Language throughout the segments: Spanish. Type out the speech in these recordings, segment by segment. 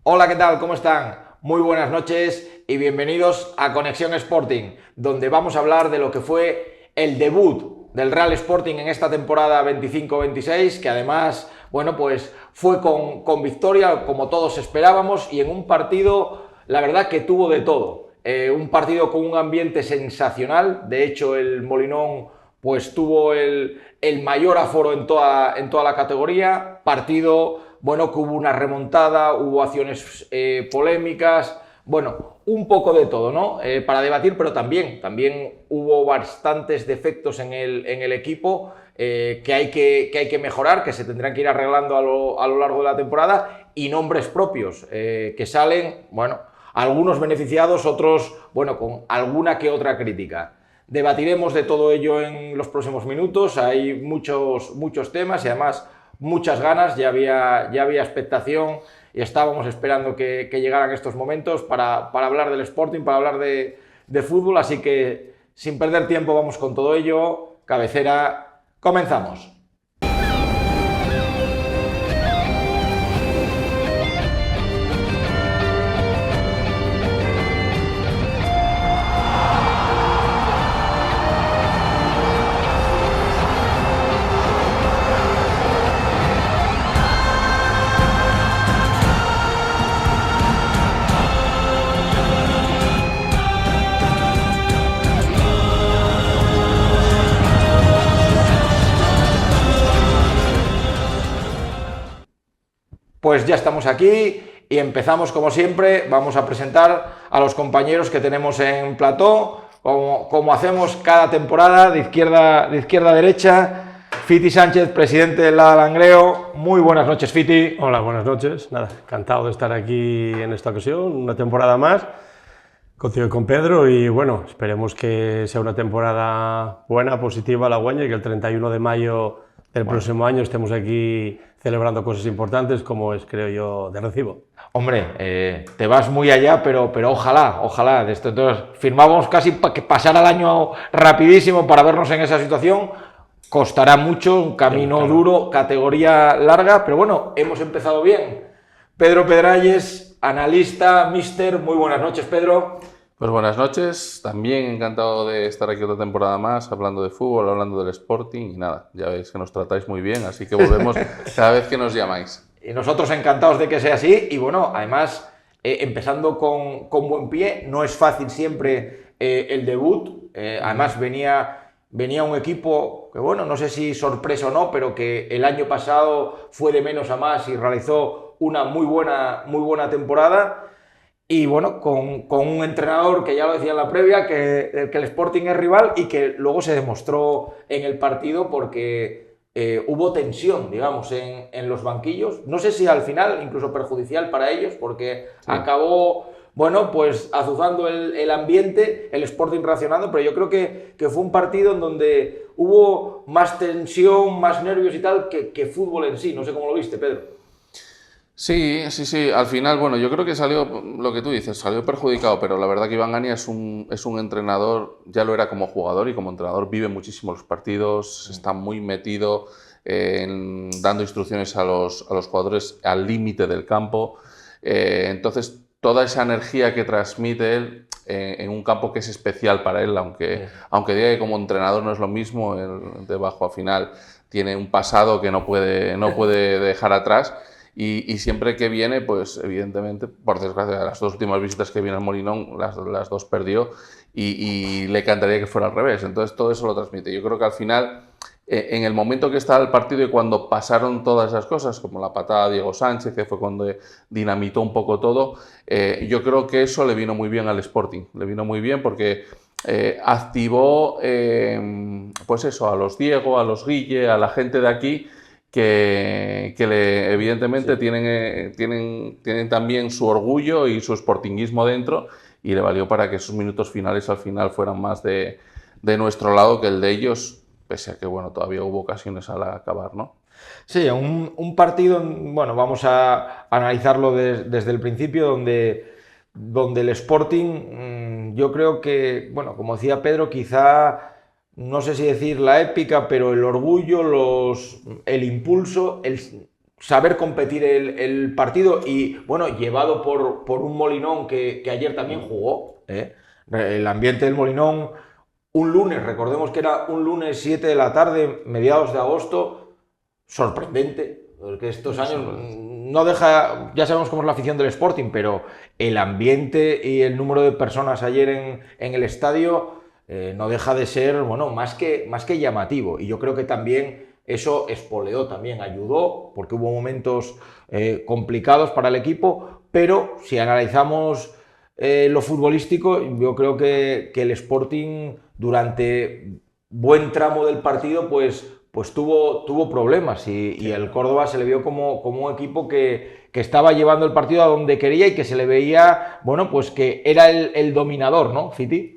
Hola, ¿qué tal? ¿Cómo están? Muy buenas noches y bienvenidos a Conexión Sporting, donde vamos a hablar de lo que fue el debut del Real Sporting en esta temporada 25-26, que además, bueno, pues fue con victoria, como todos esperábamos, y en un partido, la verdad, que tuvo de todo. Un partido con un ambiente sensacional. De hecho, el Molinón pues tuvo el mayor aforo en toda la categoría. Partido, bueno, que hubo una remontada, hubo acciones polémicas, bueno, un poco de todo, ¿no? Para debatir, pero también hubo bastantes defectos en el equipo que hay que mejorar, que se tendrán que ir arreglando a lo largo de la temporada, y nombres propios que salen, bueno, algunos beneficiados, otros, bueno, con alguna que otra crítica. Debatiremos de todo ello en los próximos minutos. Hay muchos temas y además muchas ganas. Ya había expectación y estábamos esperando que llegaran estos momentos para hablar del Sporting, para hablar de fútbol. Así que, sin perder tiempo, vamos con todo ello. Cabecera, comenzamos. Pues ya estamos aquí y empezamos como siempre. Vamos a presentar a los compañeros que tenemos en plató, como hacemos cada temporada, de izquierda a derecha. Fiti Sánchez, presidente del Lada Langreo. Muy buenas noches, Fiti. Hola, buenas noches. Nada, encantado de estar aquí en esta ocasión, una temporada más, contigo y con Pedro, y bueno, esperemos que sea una temporada buena, positiva, halagüeña, y que el 31 de mayo del próximo año estemos aquí celebrando cosas importantes, como es, creo yo, de recibo. Hombre, te vas muy allá, pero ojalá. Entonces, firmamos casi para que pasara el año rapidísimo para vernos en esa situación. Costará mucho, un camino claro, duro, categoría larga, pero bueno, hemos empezado bien. Pedro Pedralles, analista, míster. Muy buenas noches, Pedro. Pues buenas noches, también encantado de estar aquí otra temporada más, hablando de fútbol, hablando del Sporting, y nada, ya veis que nos tratáis muy bien, así que volvemos cada vez que nos llamáis. Y nosotros encantados de que sea así, y bueno, además, empezando con buen pie, no es fácil siempre el debut. Además venía un equipo que, bueno, no sé si sorpresa o no, pero que el año pasado fue de menos a más y realizó una muy buena temporada. Y bueno, con un entrenador que ya lo decía en la previa, que el Sporting es rival, y que luego se demostró en el partido porque hubo tensión, digamos, en los banquillos. No sé si al final incluso perjudicial para ellos, porque sí, acabó, bueno, pues azuzando el ambiente, el Sporting reaccionando, pero yo creo que fue un partido en donde hubo más tensión, más nervios y tal, que fútbol en sí. No sé cómo lo viste, Pedro. Sí, al final, bueno, yo creo que salió, lo que tú dices, salió perjudicado, pero la verdad que Iván Gania es un entrenador, ya lo era como jugador, y como entrenador vive muchísimo los partidos, está muy metido dando instrucciones a los jugadores al límite del campo. Entonces, toda esa energía que transmite él en un campo que es especial para él, aunque diga que como entrenador no es lo mismo, él debajo al final tiene un pasado que no puede dejar atrás. Y siempre que viene, pues evidentemente, por desgracia, las dos últimas visitas que viene al Molinón, las dos perdió, y le encantaría que fuera al revés. Entonces todo eso lo transmite. Yo creo que al final, en el momento que estaba el partido y cuando pasaron todas esas cosas, como la patada de Diego Sánchez, que fue cuando dinamitó un poco todo, yo creo que eso le vino muy bien al Sporting. Le vino muy bien porque activó, pues eso, a los Diego, a los Guille, a la gente de aquí, que evidentemente sí, tienen también su orgullo y su sportinguismo dentro, y le valió para que esos minutos finales al final fueran más de nuestro lado que el de ellos, pese a que bueno, todavía hubo ocasiones al acabar, ¿no? Sí, un partido, bueno, vamos a analizarlo desde el principio, donde el Sporting, yo creo que, bueno, como decía Pedro, quizá, no sé si decir la épica, pero el orgullo, el impulso, saber competir el partido y, bueno, llevado por un Molinón que ayer también jugó, ¿eh? El ambiente del Molinón, un lunes, recordemos que era un lunes 7 de la tarde, mediados de agosto, sorprendente, porque estos años no deja, ya sabemos cómo es la afición del Sporting, pero el ambiente y el número de personas ayer en el estadio no deja de ser, bueno, más que llamativo, y yo creo que también eso espoleó, también ayudó, porque hubo momentos complicados para el equipo, pero si analizamos lo futbolístico, yo creo que el Sporting durante buen tramo del partido pues tuvo problemas y el Córdoba se le vio como un equipo que estaba llevando el partido a donde quería y que se le veía, bueno, pues que era el dominador, ¿no, Fiti?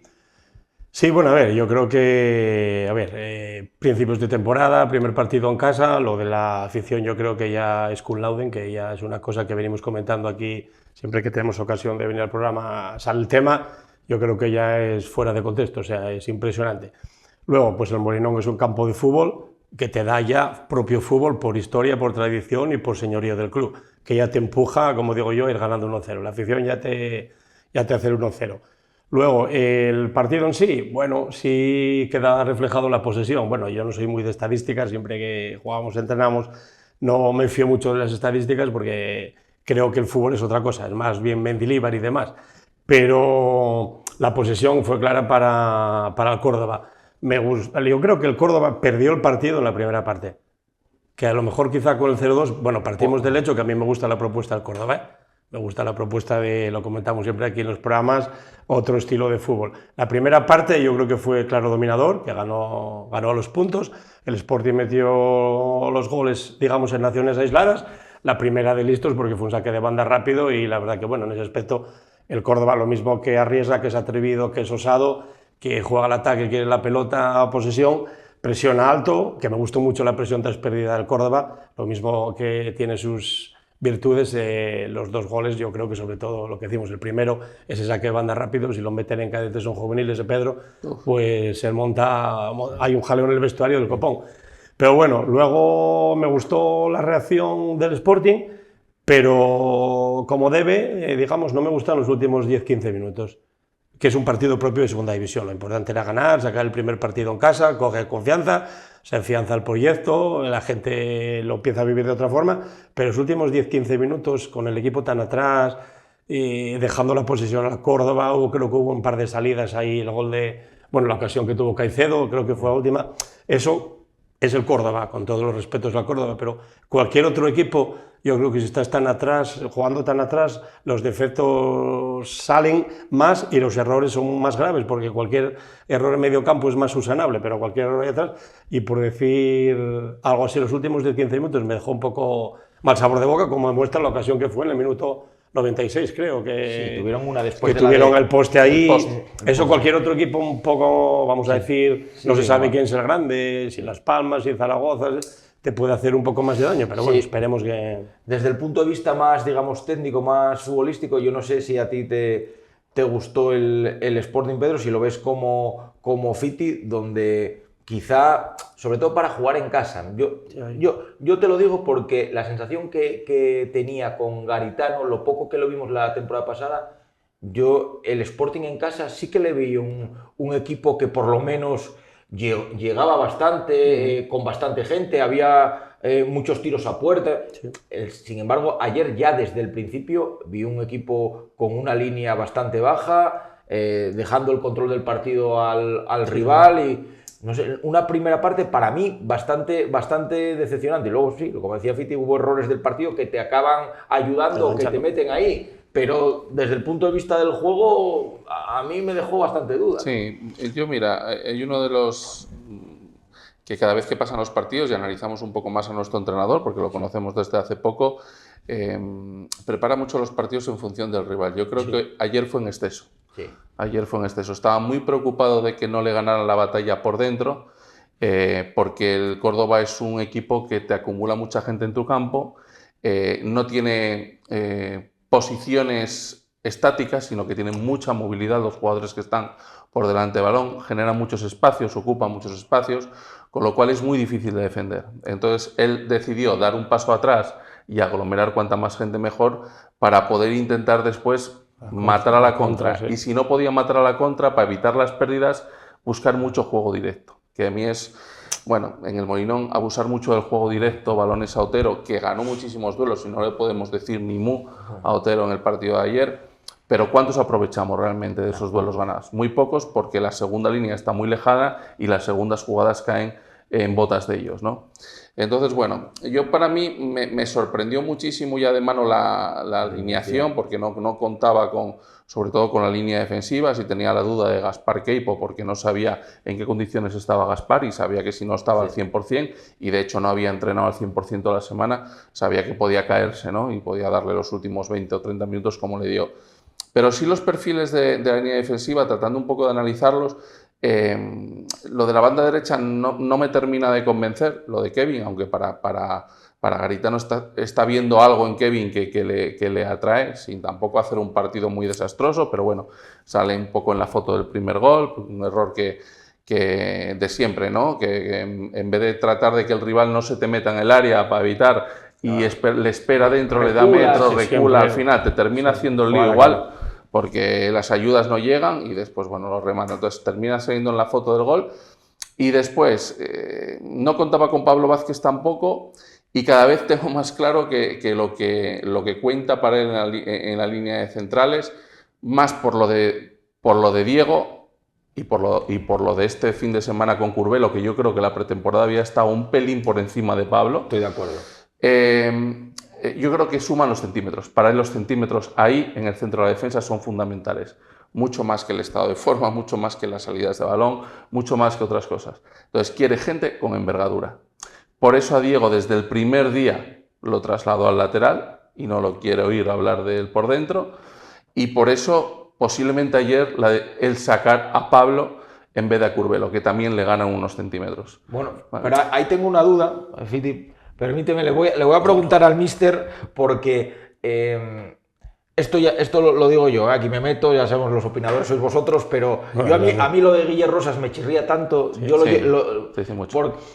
Sí, bueno, a ver, yo creo que, principios de temporada, primer partido en casa, lo de la afición yo creo que ya es cum laude, que ya es una cosa que venimos comentando aquí, siempre que tenemos ocasión de venir al programa sale el tema, yo creo que ya es fuera de contexto, o sea, es impresionante. Luego, pues el Molinón es un campo de fútbol que te da ya propio fútbol por historia, por tradición y por señorío del club, que ya te empuja, como digo yo, a ir ganando 1-0, la afición ya te hace el 1-0. Luego, el partido en sí, bueno, sí queda reflejado la posesión. Bueno, yo no soy muy de estadísticas, siempre que jugamos, entrenamos, no me fío mucho de las estadísticas porque creo que el fútbol es otra cosa, es más bien Mendilibar y demás. Pero la posesión fue clara para el Córdoba. Yo creo que el Córdoba perdió el partido en la primera parte, que a lo mejor quizá con el 0-2, bueno, partimos del hecho que a mí me gusta la propuesta del Córdoba, ¿eh? Me gusta la propuesta de, lo comentamos siempre aquí en los programas, otro estilo de fútbol. La primera parte yo creo que fue claro dominador, que ganó a los puntos. El Sporting metió los goles, digamos, en acciones aisladas. La primera de listos porque fue un saque de banda rápido y la verdad que, bueno, en ese aspecto el Córdoba lo mismo que arriesga, que es atrevido, que es osado, que juega al ataque, quiere la pelota a posesión, presiona alto, que me gustó mucho la presión tras pérdida del Córdoba, lo mismo que tiene sus virtudes, los dos goles, yo creo que sobre todo lo que decimos, el primero, ese saque de banda rápido, si lo meten en cadetes son juveniles de Pedro, pues se monta, hay un jaleo en el vestuario del copón. Pero bueno, luego me gustó la reacción del Sporting, pero como debe, digamos, no me gustan los últimos 10-15 minutos, que es un partido propio de segunda división. Lo importante era ganar, sacar el primer partido en casa, coger confianza, se afianza el proyecto, la gente lo empieza a vivir de otra forma, pero los últimos 10-15 minutos con el equipo tan atrás, dejando la posesión a Córdoba, creo que hubo un par de salidas ahí, el gol de, bueno, la ocasión que tuvo Caicedo, creo que fue la última, eso es el Córdoba, con todos los respetos al Córdoba, pero cualquier otro equipo, yo creo que si estás tan atrás, jugando tan atrás, los defectos salen más y los errores son más graves, porque cualquier error en medio campo es más subsanable, pero cualquier error ahí atrás, y por decir algo así, los últimos de 15 minutos me dejó un poco mal sabor de boca, como demuestra la ocasión que fue en el minuto 96, creo que, sí, tuvieron una después que tuvieron el poste ahí. Eso cualquier otro equipo un poco, vamos a decir, no se sabe quién es el grande, si Las Palmas, si Zaragoza, te puede hacer un poco más de daño, pero bueno, esperemos que... Desde el punto de vista más, digamos, técnico, más futbolístico, yo no sé si a ti te gustó el Sporting, Pedro, si lo ves como Fiti, donde quizá, sobre todo para jugar en casa, yo te lo digo porque la sensación que tenía con Garitano, lo poco que lo vimos la temporada pasada, el Sporting en casa sí que le vi un equipo que por lo menos llegaba bastante, con bastante gente, había muchos tiros a puerta. Sí. Sin embargo, ayer ya desde el principio vi un equipo con una línea bastante baja, dejando el control del partido al rival y no sé, una primera parte para mí bastante decepcionante. Y luego sí, como decía Fiti, hubo errores del partido que te acaban ayudando, que te meten ahí. Pero desde el punto de vista del juego, a mí me dejó bastante duda. Sí, yo mira, hay uno de los que cada vez que pasan los partidos y analizamos un poco más a nuestro entrenador, porque lo conocemos desde hace poco, prepara mucho los partidos en función del rival. Yo creo que ayer fue en exceso. Sí. Ayer fue en exceso. Estaba muy preocupado de que no le ganaran la batalla por dentro, porque el Córdoba es un equipo que te acumula mucha gente en tu campo, no tiene posiciones estáticas, sino que tienen mucha movilidad los jugadores que están por delante del balón, generan muchos espacios, ocupan muchos espacios, con lo cual es muy difícil de defender. Entonces él decidió dar un paso atrás y aglomerar cuanta más gente mejor para poder intentar después matar a la contra. Sí. Y si no podía matar a la contra, para evitar las pérdidas, buscar mucho juego directo, que a mí es, bueno, en el Molinón abusar mucho del juego directo, balones a Otero, que ganó muchísimos duelos y no le podemos decir ni mu a Otero en el partido de ayer. Pero ¿cuántos aprovechamos realmente de esos duelos ganados? Muy pocos, porque la segunda línea está muy lejana y las segundas jugadas caen en botas de ellos, ¿no? Entonces, bueno, para mí me sorprendió muchísimo ya de mano la alineación, porque no contaba sobre todo con la línea defensiva. Si tenía la duda de Gaspar Queipo, porque no sabía en qué condiciones estaba Gaspar y sabía que si no estaba al 100%, y de hecho no había entrenado al 100% de la semana, sabía que podía caerse, ¿no? Y podía darle los últimos 20 o 30 minutos como le dio. Pero sí los perfiles de la línea defensiva, tratando un poco de analizarlos, lo de la banda derecha no me termina de convencer, lo de Kevin, aunque para Garitano está viendo algo en Kevin que le atrae, sin tampoco hacer un partido muy desastroso, pero bueno, sale un poco en la foto del primer gol, un error que de siempre, ¿no? Que en vez de tratar de que el rival no se te meta en el área para evitar y le espera dentro, le da metros, recula, al final te termina haciendo el lío igual, porque las ayudas no llegan y después, bueno, lo remata. Entonces termina saliendo en la foto del gol y después no contaba con Pablo Vázquez tampoco, y cada vez tengo más claro que lo que cuenta para él en la línea de centrales, más por lo de Diego y por lo de este fin de semana con Curbelo, que yo creo que la pretemporada había estado un pelín por encima de Pablo. Estoy de acuerdo. Yo creo que suman los centímetros. Para él los centímetros ahí en el centro de la defensa son fundamentales. Mucho más que el estado de forma, mucho más que las salidas de balón, mucho más que otras cosas. Entonces quiere gente con envergadura. Por eso a Diego desde el primer día lo trasladó al lateral y no lo quiere oír hablar de él por dentro. Y por eso posiblemente ayer el sacar a Pablo en vez de a Curbelo, que también le ganan unos centímetros. Bueno, pero ahí tengo una duda, Fiti. Permíteme, le voy a preguntar al míster, porque esto lo digo yo, aquí me meto, ya sabemos, los opinadores sois vosotros, pero yo a mí lo de Guille Rosas me chirría tanto. Sí, yo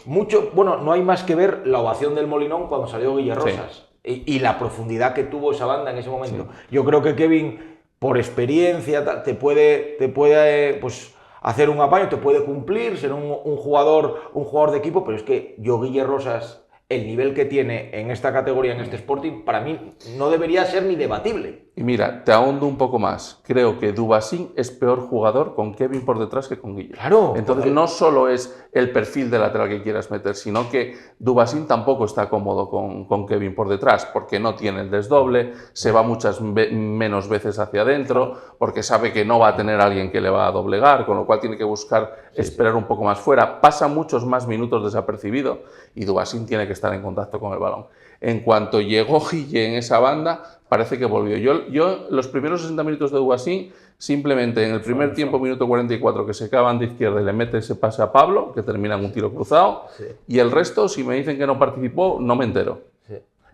mucho. Bueno, no hay más que ver la ovación del Molinón cuando salió Guille Rosas y la profundidad que tuvo esa banda en ese momento. Sí. Yo creo que Kevin, por experiencia, te puede pues, hacer un apaño, te puede cumplir, ser un jugador de equipo, pero es que yo Guille Rosas, el nivel que tiene en esta categoría, en este Sporting, para mí no debería ser ni debatible. Y mira, te ahondo un poco más. Creo que Dubasín es peor jugador con Kevin por detrás que con Guille. Claro. Entonces no solo es el perfil de lateral que quieras meter, sino que Dubasín tampoco está cómodo con Kevin por detrás, porque no tiene el desdoble, se va muchas menos veces hacia adentro, porque sabe que no va a tener a alguien que le va a doblegar, con lo cual tiene que buscar esperar un poco más fuera. Pasa muchos más minutos desapercibido y Dubasín tiene que estar en contacto con el balón. En cuanto llegó Guille en esa banda, parece que volvió. Yo los primeros 60 minutos de Dubasín, simplemente en el primer tiempo, minuto 44, que se acaban de izquierda y le mete ese pase a Pablo, que termina en un tiro cruzado, y el resto, si me dicen que no participó, no me entero.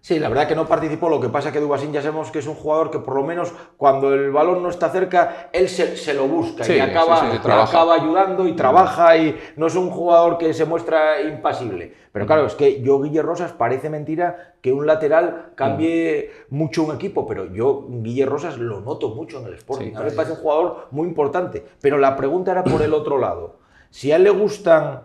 Sí, la verdad que no participó. Lo que pasa es que Dubasín ya sabemos que es un jugador que por lo menos cuando el balón no está cerca, él se lo busca y acaba ayudando y trabaja, y no es un jugador que se muestra impasible. Pero claro, es que yo, Guille Rosas, parece mentira que un lateral cambie mucho un equipo, pero yo, Guille Rosas, lo noto mucho en el Sporting. A mí me parece un jugador muy importante. Pero la pregunta era por el otro lado. Si a él le gustan,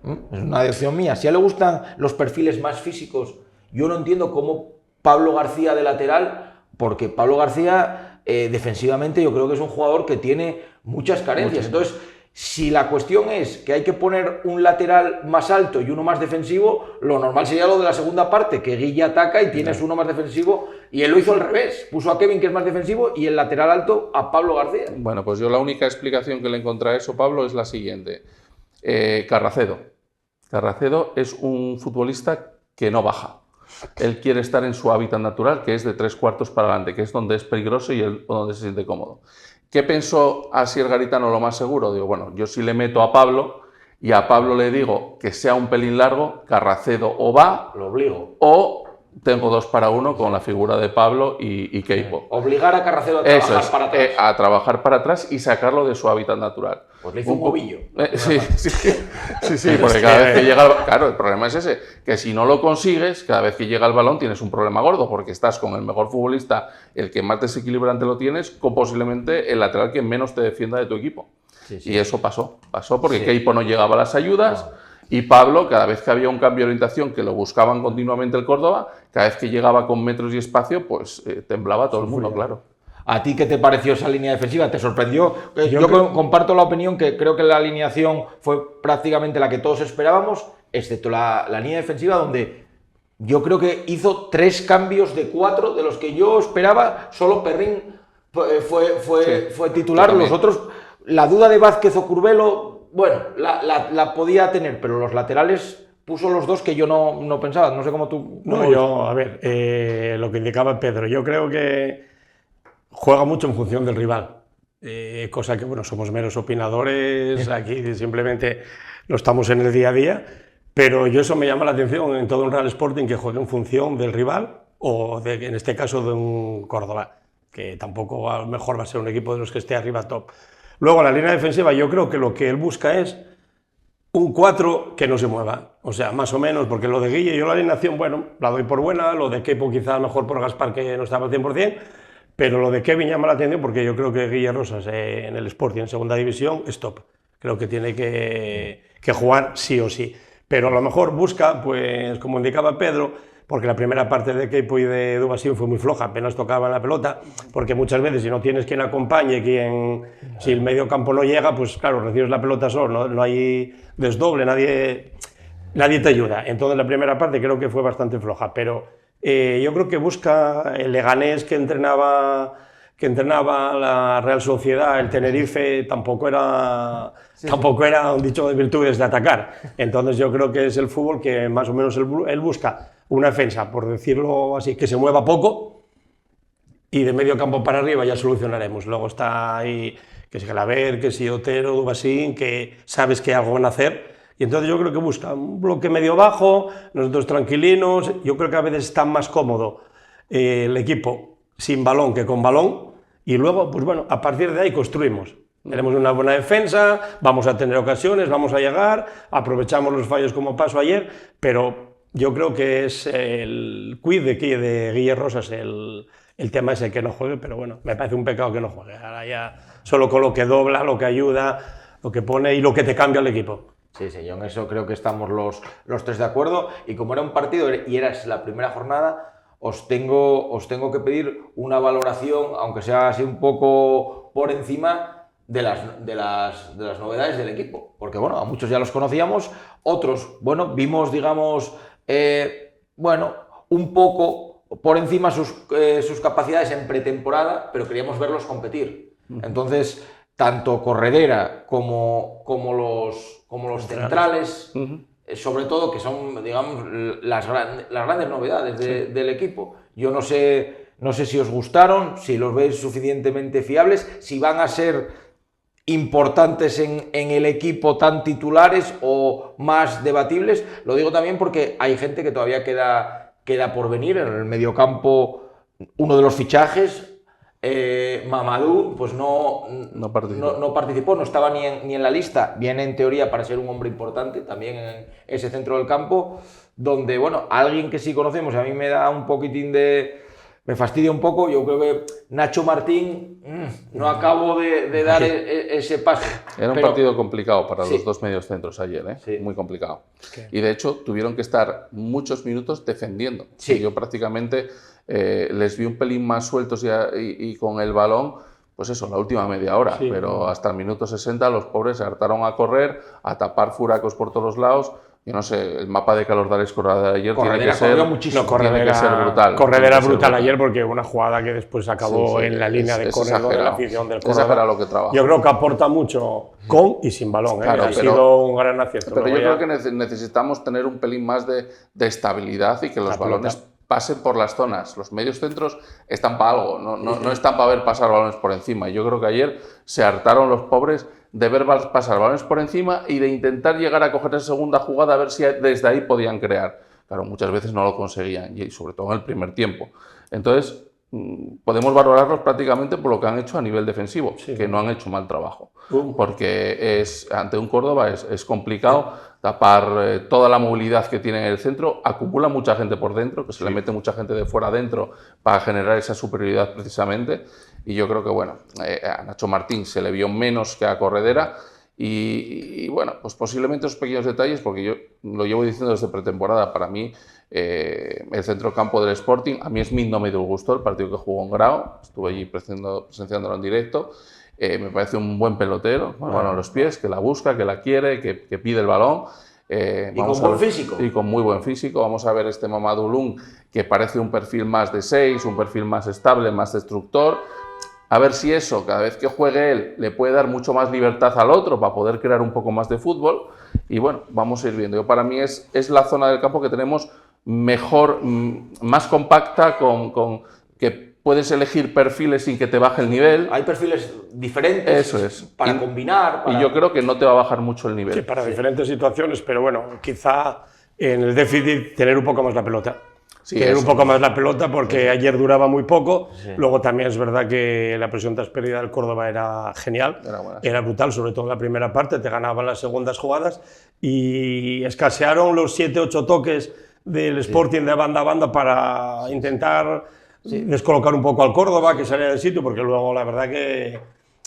es una decisión mía, si a él le gustan los perfiles más físicos, yo no entiendo cómo Pablo García de lateral, porque Pablo García defensivamente yo creo que es un jugador que tiene muchas carencias. Entonces, si la cuestión es que hay que poner un lateral más alto y uno más defensivo, lo normal sería lo de la segunda parte, que Guille ataca y tienes uno más defensivo, y él lo hizo al revés, puso a Kevin, que es más defensivo, y el lateral alto a Pablo García. Bueno, pues yo la única explicación que le encontré a eso, Pablo, es la siguiente. Carracedo. Carracedo es un futbolista que no baja. Él quiere estar en su hábitat natural, que es de 3/4 para adelante, que es donde es peligroso y donde se siente cómodo. ¿Qué pensó Asier Garitano lo más seguro? Digo, bueno, yo si le meto a Pablo y a Pablo le digo que sea un pelín largo, Carracedo o va, lo obligo, o tengo 2 para 1 con la figura de Pablo y Keipo. Obligar a Carracero a Eso trabajar es, para atrás. a trabajar para atrás y sacarlo de su hábitat natural. Pues le hizo un ovillo. Sí, porque cada vez que llega claro, el problema es ese, que si no lo consigues, cada vez que llega el balón tienes un problema gordo, porque estás con el mejor futbolista, el que más desequilibrante lo tienes, con posiblemente el lateral que menos te defienda de tu equipo. Y eso pasó porque Keipo no llegaba a las ayudas. Y Pablo, cada vez que había un cambio de orientación, que lo buscaban continuamente el Córdoba, cada vez que llegaba con metros y espacio, pues temblaba todo el mundo, claro. ¿A ti qué te pareció esa línea defensiva? ¿Te sorprendió? Yo comparto la opinión que creo que la alineación fue prácticamente la que todos esperábamos, excepto la línea defensiva, donde yo creo que hizo 3 cambios de 4, de los que yo esperaba. Solo Perrín fue titular. Los otros, la duda de Vázquez o Curbelo, bueno, la podía tener, pero los laterales puso los 2 que yo no pensaba. No sé cómo tú... A ver, lo que indicaba Pedro, yo creo que juega mucho en función del rival, cosa que, bueno, somos meros opinadores, aquí simplemente no estamos en el día a día, pero eso me llama la atención en todo un Real Sporting, que juegue en función del rival o, en este caso, de un Córdoba, que tampoco a lo mejor va a ser un equipo de los que esté arriba top. Luego, la línea defensiva, yo creo que lo que él busca es un 4 que no se mueva, o sea, más o menos, porque lo de Guille, yo la alineación, bueno, la doy por buena, lo de Keipo quizá mejor por Gaspar, que no estaba al 100%, pero lo de Kevin llama la atención porque yo creo que Guille Rosas en el Sporting, en segunda división, es top. Creo que tiene que jugar sí o sí. Pero a lo mejor busca, pues como indicaba Pedro, porque la primera parte de Keipo y de Dubasín fue muy floja, apenas tocaban la pelota, porque muchas veces si no tienes quien acompañe, si el medio campo no llega, pues claro, recibes la pelota solo, no hay desdoble, nadie te ayuda. Entonces la primera parte creo que fue bastante floja, pero yo creo que busca el Leganés que entrenaba la Real Sociedad, el Tenerife, tampoco era un dicho de virtudes de atacar. Entonces yo creo que es el fútbol que más o menos él busca una defensa, por decirlo así, que se mueva poco, y de medio campo para arriba ya solucionaremos. Luego está ahí, que si Gelaber, que si Otero, Dubasín, que sabes que algo van a hacer. Y entonces yo creo que busca un bloque medio bajo, nosotros tranquilinos. Yo creo que a veces está más cómodo el equipo sin balón que con balón, y luego, pues bueno, a partir de ahí construimos. Tenemos una buena defensa, vamos a tener ocasiones, vamos a llegar, aprovechamos los fallos como pasó ayer, pero yo creo que es el quid de Guille Rosas el tema ese, que no juegue, pero bueno, me parece un pecado que no juegue. Ahora ya solo con lo que dobla, lo que ayuda, lo que pone y lo que te cambia el equipo. Sí, yo en eso creo que estamos los 3 de acuerdo, y como era un partido y era la primera jornada, os tengo que pedir una valoración, aunque sea así un poco por encima, de las novedades del equipo, porque bueno, a muchos ya los conocíamos, otros, bueno, vimos, digamos, un poco por encima sus capacidades en pretemporada, pero queríamos verlos competir. Entonces, tanto Corredera como los centrales, sobre todo, que son, digamos, las grandes novedades del equipo. Yo no sé si os gustaron, si los veis suficientemente fiables, si van a ser importantes en el equipo, tan titulares o más debatibles. Lo digo también porque hay gente que todavía queda por venir. En el mediocampo, uno de los fichajes, Mamadou, pues no participó, no estaba ni en la lista. Viene en teoría para ser un hombre importante también en ese centro del campo, donde, bueno, alguien que sí conocemos, a mí me da un poquitín me fastidia un poco. Yo creo que Nacho Martín no acabo de dar ese paso. Era un partido complicado para los dos mediocentros ayer, Sí. Muy complicado. Y de hecho tuvieron que estar muchos minutos defendiendo. Sí. Yo prácticamente les vi un pelín más sueltos y con el balón, pues eso, la última media hora. Sí. Pero hasta el minuto 60 los pobres se hartaron a correr, a tapar furacos por todos los lados. Yo no sé, el mapa de calor de Alex Corredera de ayer tiene que ser brutal. Corredera brutal ayer, porque una jugada que después acabó en la línea de corredor de la afición del Córdoba. Lo que trabaja. Yo creo que aporta mucho con y sin balón. Claro, ha sido un gran acierto. Pero yo creo que necesitamos tener un pelín más de estabilidad y que los balones pasen por las zonas. Los medios centros están para algo, no están para ver pasar balones por encima. Y yo creo que ayer se hartaron los pobres de ver pasar balones por encima y de intentar llegar a coger esa segunda jugada a ver si desde ahí podían crear. claro, muchas veces no lo conseguían, y sobre todo en el primer tiempo. Entonces, podemos valorarlos prácticamente por lo que han hecho a nivel defensivo, que no han hecho mal trabajo, porque ante un Córdoba es complicado tapar toda la movilidad que tiene en el centro, acumula mucha gente por dentro, que se le mete mucha gente de fuera adentro para generar esa superioridad precisamente, y yo creo que bueno, a Nacho Martín se le vio menos que a Corredera, y bueno, pues posiblemente esos pequeños detalles, porque yo lo llevo diciendo desde pretemporada, para mí el centrocampo del Sporting, a mí Smith no me dio el gusto, el partido que jugó en Grau, estuve allí presenciándolo en directo, me parece un buen pelotero, bueno, a los pies, que la busca, que la quiere, que pide el balón. Y con buen físico. Y con muy buen físico. Vamos a ver este Mamadou Loum, que parece un perfil más de 6, un perfil más estable, más destructor. A ver si eso, cada vez que juegue él, le puede dar mucho más libertad al otro para poder crear un poco más de fútbol. Y bueno, vamos a ir viendo. Para mí es la zona del campo que tenemos mejor, más compacta, que puedes elegir perfiles sin que te baje el nivel. Hay perfiles diferentes. Eso es. Para combinar. Y yo creo que no te va a bajar mucho el nivel. Sí, para diferentes situaciones, pero bueno, quizá en el déficit tener un poco más la pelota. Sí, tener un poco más la pelota, porque ayer duraba muy poco. Luego también es verdad que la presión tras pérdida del Córdoba era genial, era brutal, sobre todo en la primera parte, te ganaban las segundas jugadas y escasearon los 7-8 toques del Sporting de banda a banda para intentar descolocar un poco al Córdoba, que salía del sitio, porque luego la verdad que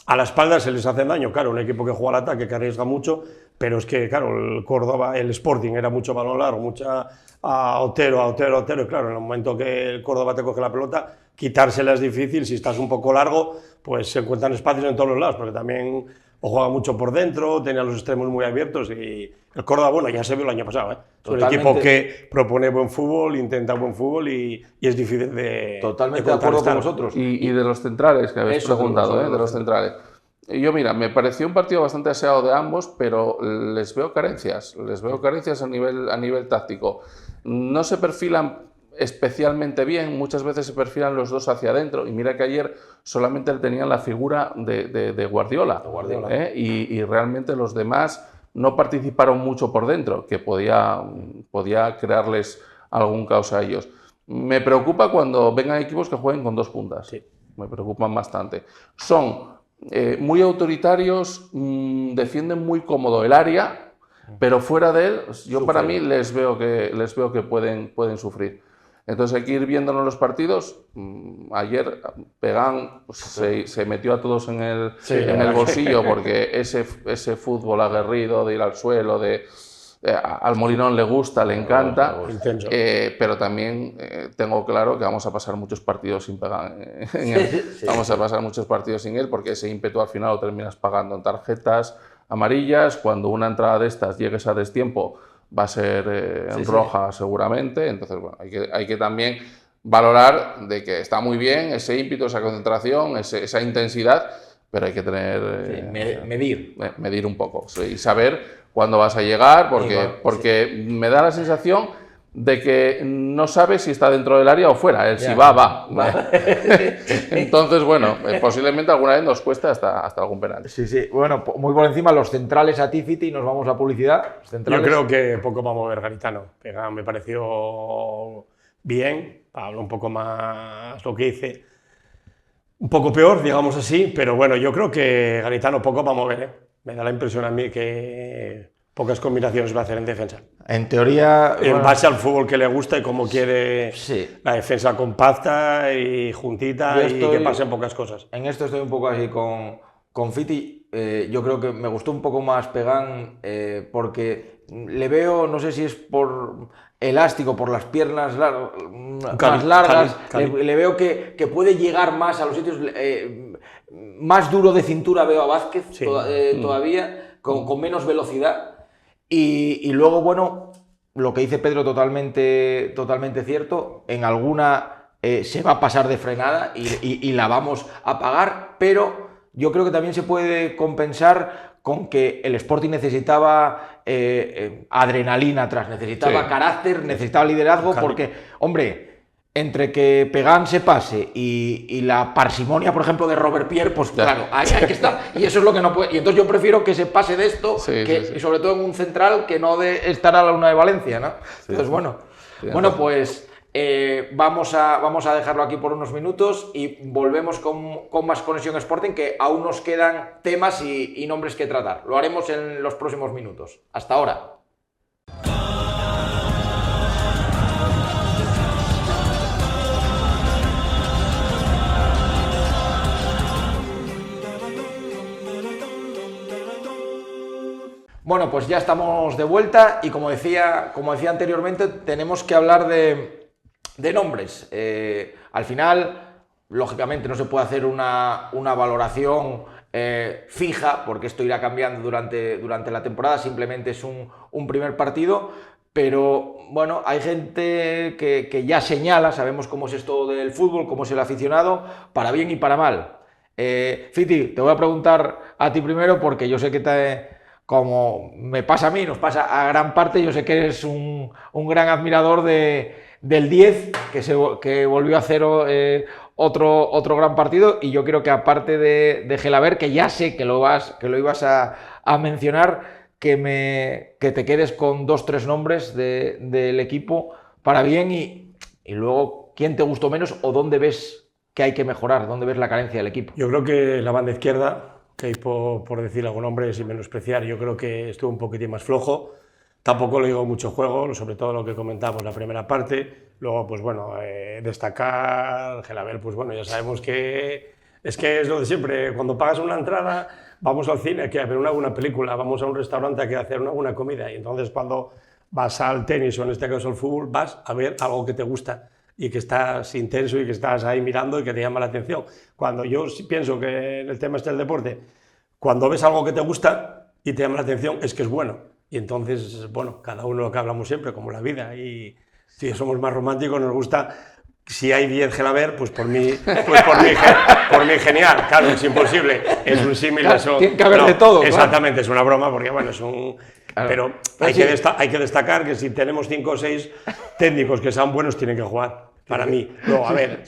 a la espalda se les hace daño. Claro, un equipo que juega al ataque, que arriesga mucho, pero es que, claro, el Córdoba, el Sporting era mucho balón largo, mucha a Otero, y claro, en el momento que el Córdoba te coge la pelota, quitársela es difícil. Si estás un poco largo, pues se encuentran espacios en todos los lados, porque también o juega mucho por dentro, tenía los extremos muy abiertos, y el Córdoba, bueno, ya se vio el año pasado, es un equipo que propone buen fútbol, intenta buen fútbol y es difícil de Totalmente de acuerdo con vosotros. Y de los centrales, que habéis preguntado, de los centrales. Yo, mira, me pareció un partido bastante aseado de ambos, pero les veo carencias a nivel táctico. No se perfilan especialmente bien, muchas veces se perfilan los dos hacia adentro, y mira que ayer solamente tenían la figura de Guardiola, y realmente los demás no participaron mucho por dentro, que podía crearles algún caos a ellos. Me preocupa cuando vengan equipos que jueguen con dos puntas, me preocupan bastante. Son muy autoritarios, defienden muy cómodo el área, pero fuera de él, para mí les veo que pueden sufrir. Entonces hay que ir viéndonos los partidos. Ayer Pegán se metió a todos en el bolsillo, porque ese fútbol aguerrido de ir al suelo, al Molinón le gusta, le encanta, pero también tengo claro que vamos a pasar muchos partidos sin Pegán en él. Vamos a pasar muchos partidos sin él, porque ese ímpetu al final lo terminas pagando en tarjetas amarillas. Cuando una entrada de estas llegues a destiempo, va a ser roja seguramente. Entonces, bueno, hay que también valorar de que está muy bien ese ímpetu, esa concentración, esa intensidad, pero hay que tener medir un poco, y saber cuándo vas a llegar, porque me da la sensación de que no sabe si está dentro del área o fuera. Él si va. Entonces, bueno, posiblemente alguna vez nos cuesta hasta algún penal. Sí. Bueno, muy por encima los centrales a Ticity, y nos vamos a publicidad. Yo creo que poco va a mover Garitano. Me pareció bien, hablo un poco más lo que hice. Un poco peor, digamos así, pero bueno, yo creo que Garitano poco va a mover, Me da la impresión a mí que pocas combinaciones va a hacer en defensa. En teoría... En base al fútbol que le gusta y cómo quiere la defensa compacta y juntita, y que pasen pocas cosas. En esto estoy un poco así con Fiti. Yo creo que me gustó un poco más Pegán, porque le veo, no sé si es por elástico, por las piernas más largas, le veo que puede llegar más a los sitios, más duro de cintura veo a Vázquez todavía, con menos velocidad. Y luego, bueno, lo que dice Pedro totalmente cierto, en alguna se va a pasar de frenada y la vamos a pagar, pero yo creo que también se puede compensar con que el Sporting necesitaba adrenalina atrás, necesitaba carácter, necesitaba liderazgo, porque, hombre, entre que Pegán se pase y la parsimonia, por ejemplo, de Robert Pierre, pues claro, hay que estar, y eso es lo que no puede. Y entonces yo prefiero que se pase de esto, y sobre todo en un central, que no de estar a la una de Valencia, ¿no? Entonces, bueno, Bueno, pues vamos a dejarlo aquí por unos minutos y volvemos con más Conexión Sporting, que aún nos quedan temas y nombres que tratar. Lo haremos en los próximos minutos. Hasta ahora. Bueno, pues ya estamos de vuelta y como decía anteriormente, tenemos que hablar de nombres. Al final, lógicamente, no se puede hacer una valoración fija, porque esto irá cambiando durante la temporada, simplemente es un primer partido, pero bueno, hay gente que ya señala, sabemos cómo es esto del fútbol, cómo es el aficionado, para bien y para mal. Fiti, te voy a preguntar a ti primero, porque yo sé que como me pasa a mí, nos pasa a gran parte, yo sé que eres un gran admirador del 10, que volvió a hacer otro gran partido, y yo creo que aparte de Gelabert, que ya sé que lo ibas a mencionar, que te quedes con 2-3 nombres del equipo para bien, y luego, ¿quién te gustó menos o dónde ves que hay que mejorar, dónde ves la carencia del equipo? Yo creo que la banda izquierda, que por decir algún nombre sin menospreciar, yo creo que estuvo un poquitín más flojo. Tampoco le digo mucho juego, sobre todo lo que comentamos la primera parte. Luego, pues bueno, destacar Gelabert, pues bueno, ya sabemos que es lo de siempre. Cuando pagas una entrada, vamos al cine, hay que ver una buena película, vamos a un restaurante, hay que hacer una buena comida. Y entonces cuando vas al tenis o en este caso al fútbol, vas a ver algo que te gusta y que estás intenso y que estás ahí mirando y que te llama la atención. Cuando yo pienso que en el tema del deporte, cuando ves algo que te gusta y te llama la atención, es que es bueno. Y entonces, bueno, cada uno lo que hablamos siempre, como la vida. Y si somos más románticos, nos gusta. Si hay 10 Gelabert, pues por mí genial. Claro, es imposible. Es un símil. Claro, tiene que haber de todo. Exactamente, claro. Es una broma porque, bueno, es un... Claro. Pero hay que destacar que si tenemos 5 o 6 técnicos que sean buenos, tienen que jugar. Para mí. No, a ver,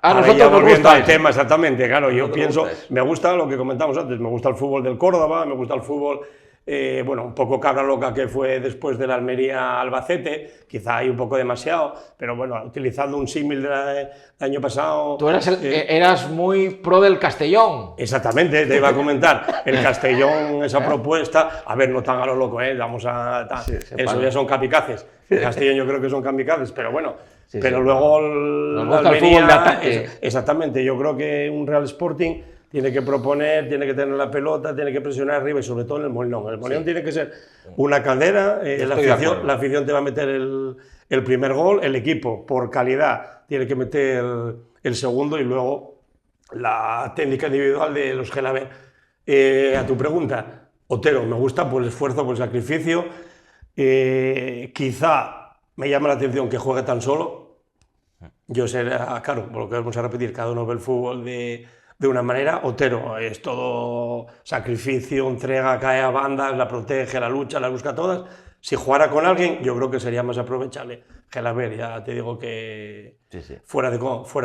a nosotros ya nos volviendo gusta al tema, exactamente, claro, yo pienso, gusta me gusta lo que comentamos antes, me gusta el fútbol del Córdoba, me gusta el fútbol, bueno, un poco cabra loca que fue después del Almería Albacete, quizá hay un poco demasiado, pero bueno, utilizando un símil del año pasado... Tú eras muy pro del Castellón. Exactamente, te iba a comentar, el Castellón, esa propuesta, a ver, no tan a lo loco, vamos a... eso ya son kamikazes, el Castellón yo creo que son kamikazes, pero bueno... Sí, pero sí, luego nos gusta el fútbol de ataque. Exactamente, yo creo que un Real Sporting tiene que proponer, tiene que tener la pelota, tiene que presionar arriba y sobre todo en el Molinón. El Molinón tiene que ser una caldera, la afición te va a meter el primer gol, el equipo por calidad tiene que meter el segundo y luego la técnica individual de los Gelabert. A tu pregunta, Otero, me gusta por el esfuerzo, por el sacrificio, quizá me llama la atención que juegue tan solo. Yo sé, claro, por lo que vamos a repetir, cada uno ve el fútbol de una manera. Otero es todo sacrificio, entrega, cae a bandas, la protege, la lucha, la busca todas. Si jugara con alguien, yo creo que sería más aprovechable. Gelabert, ya te digo que fuera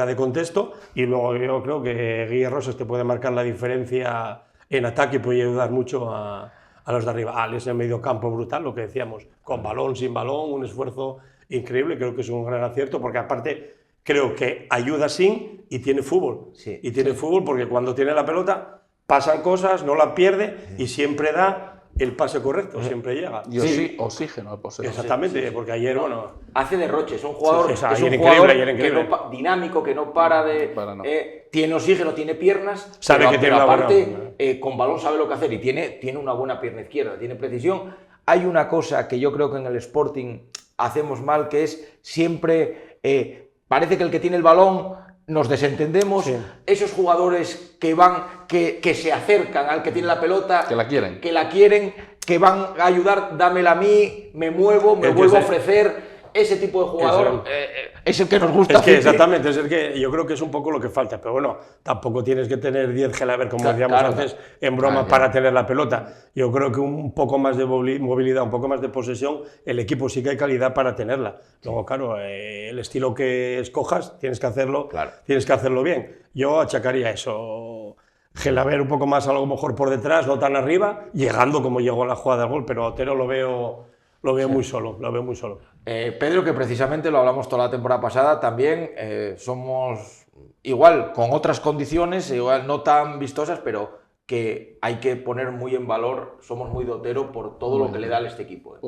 de contexto. Y luego yo creo que Guille Rosas te puede marcar la diferencia en ataque y puede ayudar mucho a los de arriba. Alex en medio campo brutal, lo que decíamos, con balón, sin balón, un esfuerzo increíble, creo que es un gran acierto, porque aparte creo que ayuda sin y tiene fútbol. Y tiene fútbol porque cuando tiene la pelota pasan cosas, no la pierde y siempre da el pase correcto, siempre llega. Y oxígeno al posesión. Exactamente, porque ayer, bueno... Hace derroche, es un jugador, increíble. Dinámico, que no para de... tiene oxígeno, tiene piernas, sabe que tiene aparte, con balón sabe lo que hacer y tiene una buena pierna izquierda, tiene precisión. Hay una cosa que yo creo que en el Sporting hacemos mal, que es siempre... parece que el que tiene el balón nos desentendemos, esos jugadores que se acercan al que tiene la pelota, que la quieren, que van a ayudar, dámela a mí, me muevo, me vuelvo a ofrecer. Ese tipo de jugador es el que nos gusta. Es que exactamente, es el que yo creo que es un poco lo que falta, pero bueno, tampoco tienes que tener 10 Gelabert, como decíamos antes, en broma, para tener la pelota. Yo creo que un poco más de movilidad, un poco más de posesión, el equipo sí que hay calidad para tenerla. Luego, claro, el estilo que escojas, tienes que hacerlo bien. Yo achacaría eso. Gelabert un poco más, a lo mejor por detrás, no tan arriba, llegando como llegó la jugada del gol, pero Otero lo veo lo veo muy solo, lo veo muy solo. Pedro, que precisamente lo hablamos toda la temporada pasada, también somos igual, con otras condiciones, igual no tan vistosas, pero que hay que poner muy en valor, somos muy de Otero por todo lo que le da a este equipo.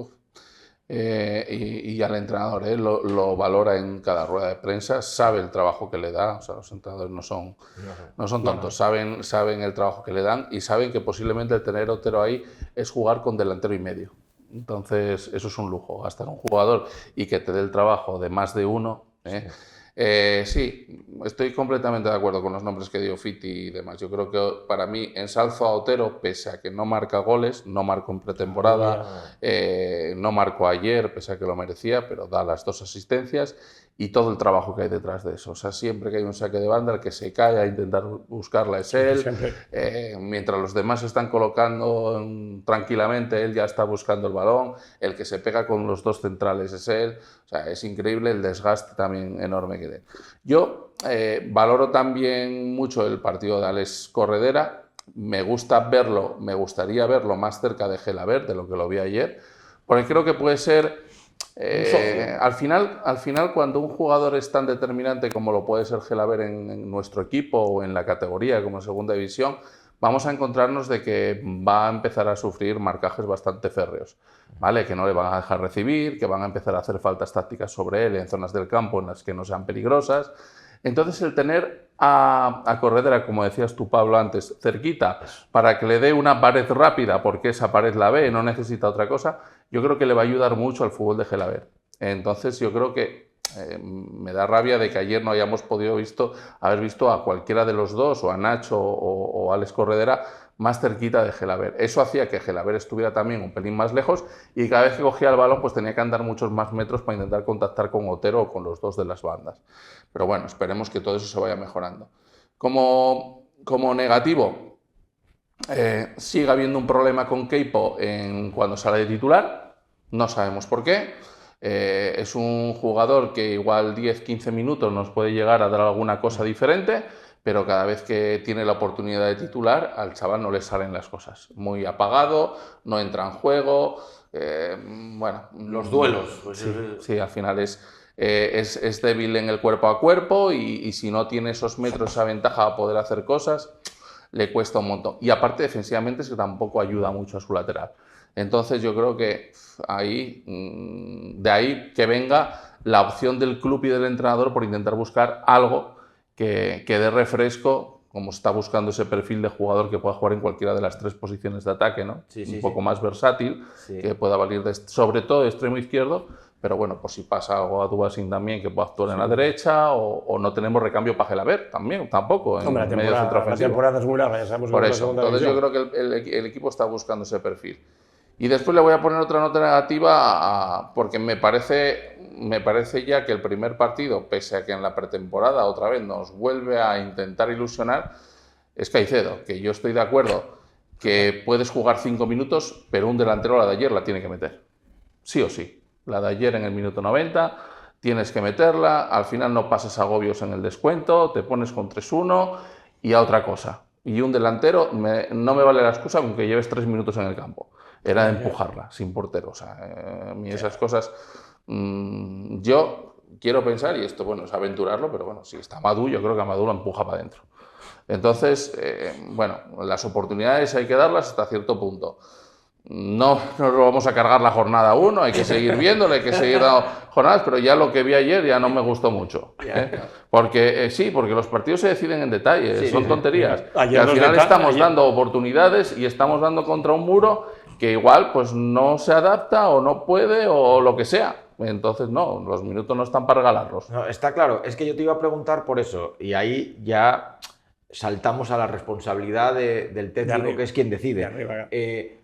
Y al entrenador, lo valora en cada rueda de prensa, sabe el trabajo que le da, o sea, los entrenadores no son tontos, saben el trabajo que le dan y saben que posiblemente el tener Otero ahí es jugar con delantero y medio. Entonces, eso es un lujo, gastar un jugador y que te dé el trabajo de más de uno. Sí, estoy completamente de acuerdo con los nombres que dio Fiti y demás. Yo creo que para mí ensalzo a Otero, pese a que no marca goles, no marcó en pretemporada, no marcó ayer, pese a que lo merecía, pero da las 2 asistencias y todo el trabajo que hay detrás de eso. O sea, siempre que hay un saque de banda, el que se cae a intentar buscarla es él. Mientras los demás se están colocando tranquilamente, él ya está buscando el balón. El que se pega con los 2 centrales es él. O sea, es increíble el desgaste también enorme que tiene. Yo valoro también mucho el partido de Alex Corredera. Me gustaría verlo más cerca de Gelabert de lo que lo vi ayer, porque creo que puede ser... al final, cuando un jugador es tan determinante como lo puede ser Gelabert en nuestro equipo o en la categoría como en segunda división, vamos a encontrarnos de que va a empezar a sufrir marcajes bastante férreos, ¿vale? Que no le van a dejar recibir, que van a empezar a hacer faltas tácticas sobre él en zonas del campo en las que no sean peligrosas. Entonces, el tener a Corredera, como decías tú, Pablo, antes, cerquita, para que le dé una pared rápida, porque esa pared la ve, no necesita otra cosa, yo creo que le va a ayudar mucho al fútbol de Gelabert. Entonces, yo creo que me da rabia de que ayer no hayamos podido haber visto a cualquiera de los dos, o a Nacho o a Alex Corredera, más cerquita de Gelabert. Eso hacía que Gelabert estuviera también un pelín más lejos y cada vez que cogía el balón pues tenía que andar muchos más metros para intentar contactar con Otero o con los 2 de las bandas. Pero bueno, esperemos que todo eso se vaya mejorando. Como negativo, sigue habiendo un problema con Queipo cuando sale de titular, no sabemos por qué. Es un jugador que igual 10-15 minutos nos puede llegar a dar alguna cosa diferente, pero cada vez que tiene la oportunidad de titular, al chaval no le salen las cosas. Muy apagado, no entra en juego, bueno... Los duelos. Pues sí, al final es débil en el cuerpo a cuerpo y si no tiene esos metros, esa ventaja a poder hacer cosas, le cuesta un montón. Y aparte, defensivamente, es que tampoco ayuda mucho a su lateral. Entonces yo creo que de ahí que venga la opción del club y del entrenador por intentar buscar algo que dé refresco, como está buscando ese perfil de jugador que pueda jugar en cualquiera de las 3 posiciones de ataque, ¿no? Un poco más versátil, que pueda valer sobre todo de extremo izquierdo, pero bueno, pues si pasa algo a Dubasín también, que pueda actuar en la derecha, o no tenemos recambio para Gelabert también, tampoco, en medio centro ofensivo. La temporada es muy larga, ya sabemos. Por eso, entonces yo creo que el equipo está buscando ese perfil. Y después le voy a poner otra nota negativa porque me parece ya que el primer partido, pese a que en la pretemporada otra vez nos vuelve a intentar ilusionar, es Caicedo, que yo estoy de acuerdo que puedes jugar 5 minutos, pero un delantero la de ayer la tiene que meter. Sí o sí. La de ayer en el minuto 90, tienes que meterla, al final no pasas agobios en el descuento, te pones con 3-1 y a otra cosa. Y un delantero, no me vale la excusa con que lleves 3 minutos en el campo. Era de empujarla, sin portero. O sea, a mí esas cosas... yo quiero pensar, y esto bueno es aventurarlo, pero bueno, si está Amadou, yo creo que Amadou lo empuja para adentro. Entonces, bueno, las oportunidades hay que darlas hasta cierto punto. No nos lo vamos a cargar la jornada 1, hay que seguir viéndole, hay que seguir dando jornadas, pero ya lo que vi ayer ya no me gustó mucho. Porque porque los partidos se deciden en detalle, son tonterías. Y al final estamos dando oportunidades y estamos dando contra un muro que igual pues no se adapta o no puede o lo que sea. Entonces no, los minutos no están para regalarlos. No, está claro, es que yo te iba a preguntar por eso y ahí ya saltamos a la responsabilidad del técnico, que es quien decide.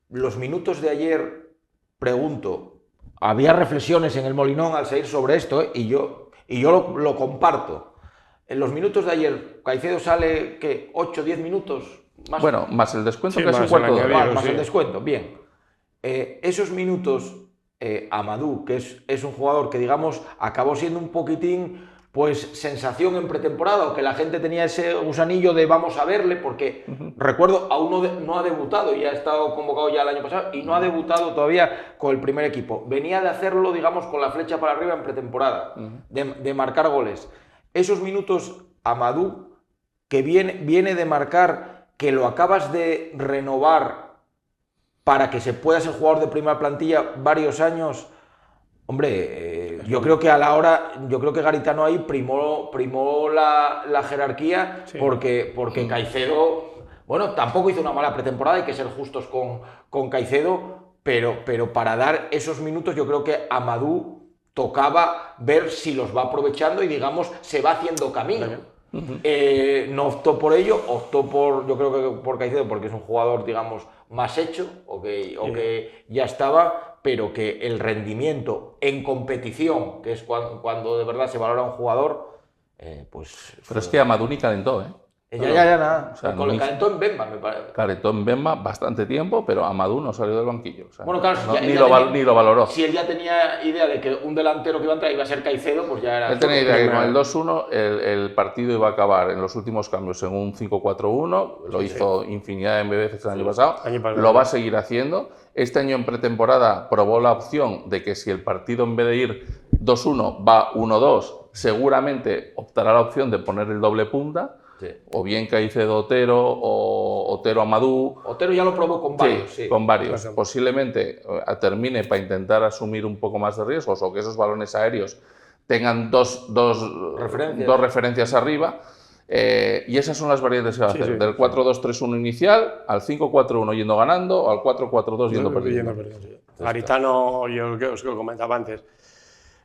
Los minutos de ayer, pregunto, había reflexiones en el Molinón al salir sobre esto, y yo lo comparto. En los minutos de ayer, Caicedo sale, ¿qué? 8-10 minutos. Bueno, más el descuento, sí, casi un cuarto de hora. Más el descuento, bien. Esos minutos, Amadou, que es un jugador que, digamos, acabó siendo un poquitín pues sensación en pretemporada, o que la gente tenía ese gusanillo de vamos a verle, porque recuerdo, aún no ha debutado, y ha estado convocado ya el año pasado, y no ha debutado todavía con el primer equipo. Venía de hacerlo, digamos, con la flecha para arriba en pretemporada, de marcar goles. Esos minutos, Amadou, que viene de marcar, que lo acabas de renovar para que se pueda ser jugador de primera plantilla varios años. Hombre, yo creo que yo creo que Garitano ahí primó la jerarquía, sí, porque Caicedo, bueno, tampoco hizo una mala pretemporada, hay que ser justos con Caicedo, pero para dar esos minutos yo creo que Amadou tocaba ver si los va aprovechando y, digamos, se va haciendo camino. No optó por ello, yo creo que por Caicedo, porque es un jugador, digamos, más hecho, o que ya estaba, pero que el rendimiento en competición, que es cuando de verdad se valora un jugador, pues... Pero es que Amadou ni calentó, ¿eh? Ya, nada. O sea, calentó en Bemba, me parece. Calentó en Bemba bastante tiempo, pero Amadou no salió del banquillo. O sea, bueno, claro, ni lo valoró. Si él ya tenía idea de que un delantero que iba a entrar iba a ser Caicedo, pues ya era... Él tenía idea que con el 2-1 el partido iba a acabar en los últimos cambios en un 5-4-1. Lo hizo infinidad de veces el año pasado. Lo va a seguir haciendo. Este año en pretemporada probó la opción de que si el partido en vez de ir 2-1 va 1-2, seguramente optará la opción de poner el doble punta. Sí. O bien Caicedo Otero o Otero Amadou. Otero ya lo probó con varios. Sí, con varios. Claro. Posiblemente termine para intentar asumir un poco más de riesgos, o que esos balones aéreos tengan dos referencias arriba. Y esas son las variantes que va a hacer. Del 4-2-3-1 inicial al 5-4-1 yendo ganando, o al 4-4-2 yendo perdiendo. Garitano, yo os lo comentaba antes.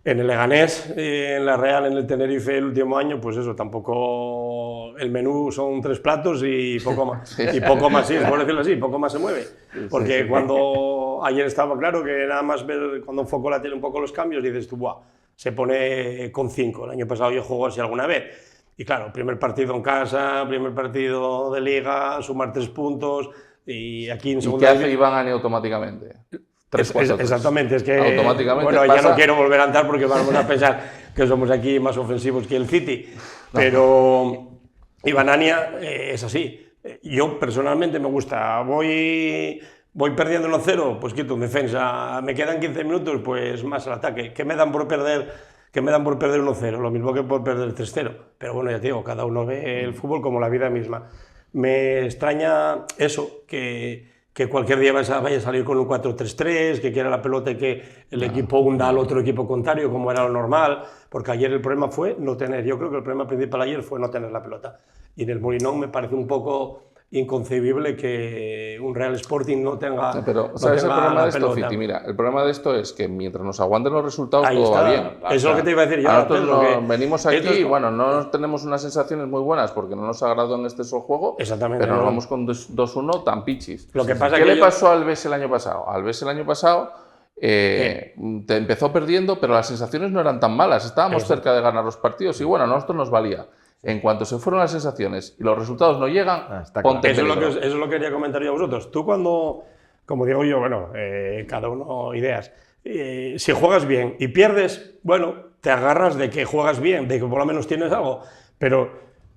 En el Leganés, en la Real, en el Tenerife el último año, pues eso, tampoco el menú son 3 platos y poco más. Y poco más, sí, por decirlo así, poco más se mueve. Porque cuando ayer estaba claro que nada más ver, cuando enfoco la tele un poco los cambios, dices tú, buah, se pone con 5. El año pasado yo jugó así alguna vez. Y claro, primer partido en casa, primer partido de liga, sumar 3 puntos, y aquí en segunda... ¿Y qué hace Iván Ani automáticamente? 3-4-3. Exactamente, es que automáticamente bueno, ya no quiero volver a andar porque vamos a pensar que somos aquí más ofensivos que el City, pero Iván Ania es así. Yo personalmente me gusta, voy perdiendo 1-0, pues quito en defensa, me quedan 15 minutos, pues más al ataque. ¿Qué me dan por perder 1-0? Lo mismo que por perder 3-0. Pero bueno, ya te digo, cada uno ve el fútbol como la vida misma. Me extraña eso, que cualquier día vaya a salir con un 4-3-3, que quiera la pelota y que el equipo hunda al otro equipo contrario, como era lo normal, porque ayer el problema fue no tener, yo creo que el problema principal ayer fue no tener la pelota. Y en el Molinón me parece un poco inconcebible que un Real Sporting no tenga la pelota. Pero ¿sabes el problema de esto, Fiti? Mira, el problema de esto es que mientras nos aguanten los resultados todo va bien. Eso es lo que te iba a decir yo. Nosotros venimos aquí y bueno, no tenemos unas sensaciones muy buenas porque no nos agradó en este juego, pero nos vamos con 2-1 tan pichis. ¿Qué le pasó al Betis el año pasado? Al Betis el año pasado empezó perdiendo, pero las sensaciones no eran tan malas. Estábamos cerca de ganar los partidos y bueno, a nosotros nos valía. En cuanto se fueron las sensaciones y los resultados no llegan, ponte peligro. Eso es lo que quería comentar yo a vosotros. Tú cuando, como digo yo, bueno, cada uno ideas, si juegas bien y pierdes, bueno, te agarras de que juegas bien, de que por lo menos tienes algo, pero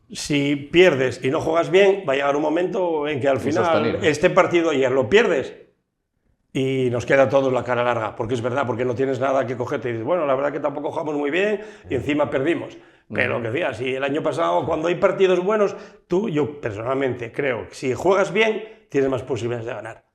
si pierdes y no juegas bien, va a llegar un momento en que al final este partido ayer lo pierdes y nos queda a todos la cara larga, porque es verdad, porque no tienes nada que cogerte y dices, bueno, la verdad que tampoco jugamos muy bien y encima perdimos. Pero lo que decía, si el año pasado, cuando hay partidos buenos, yo personalmente creo que si juegas bien, tienes más posibilidades de ganar.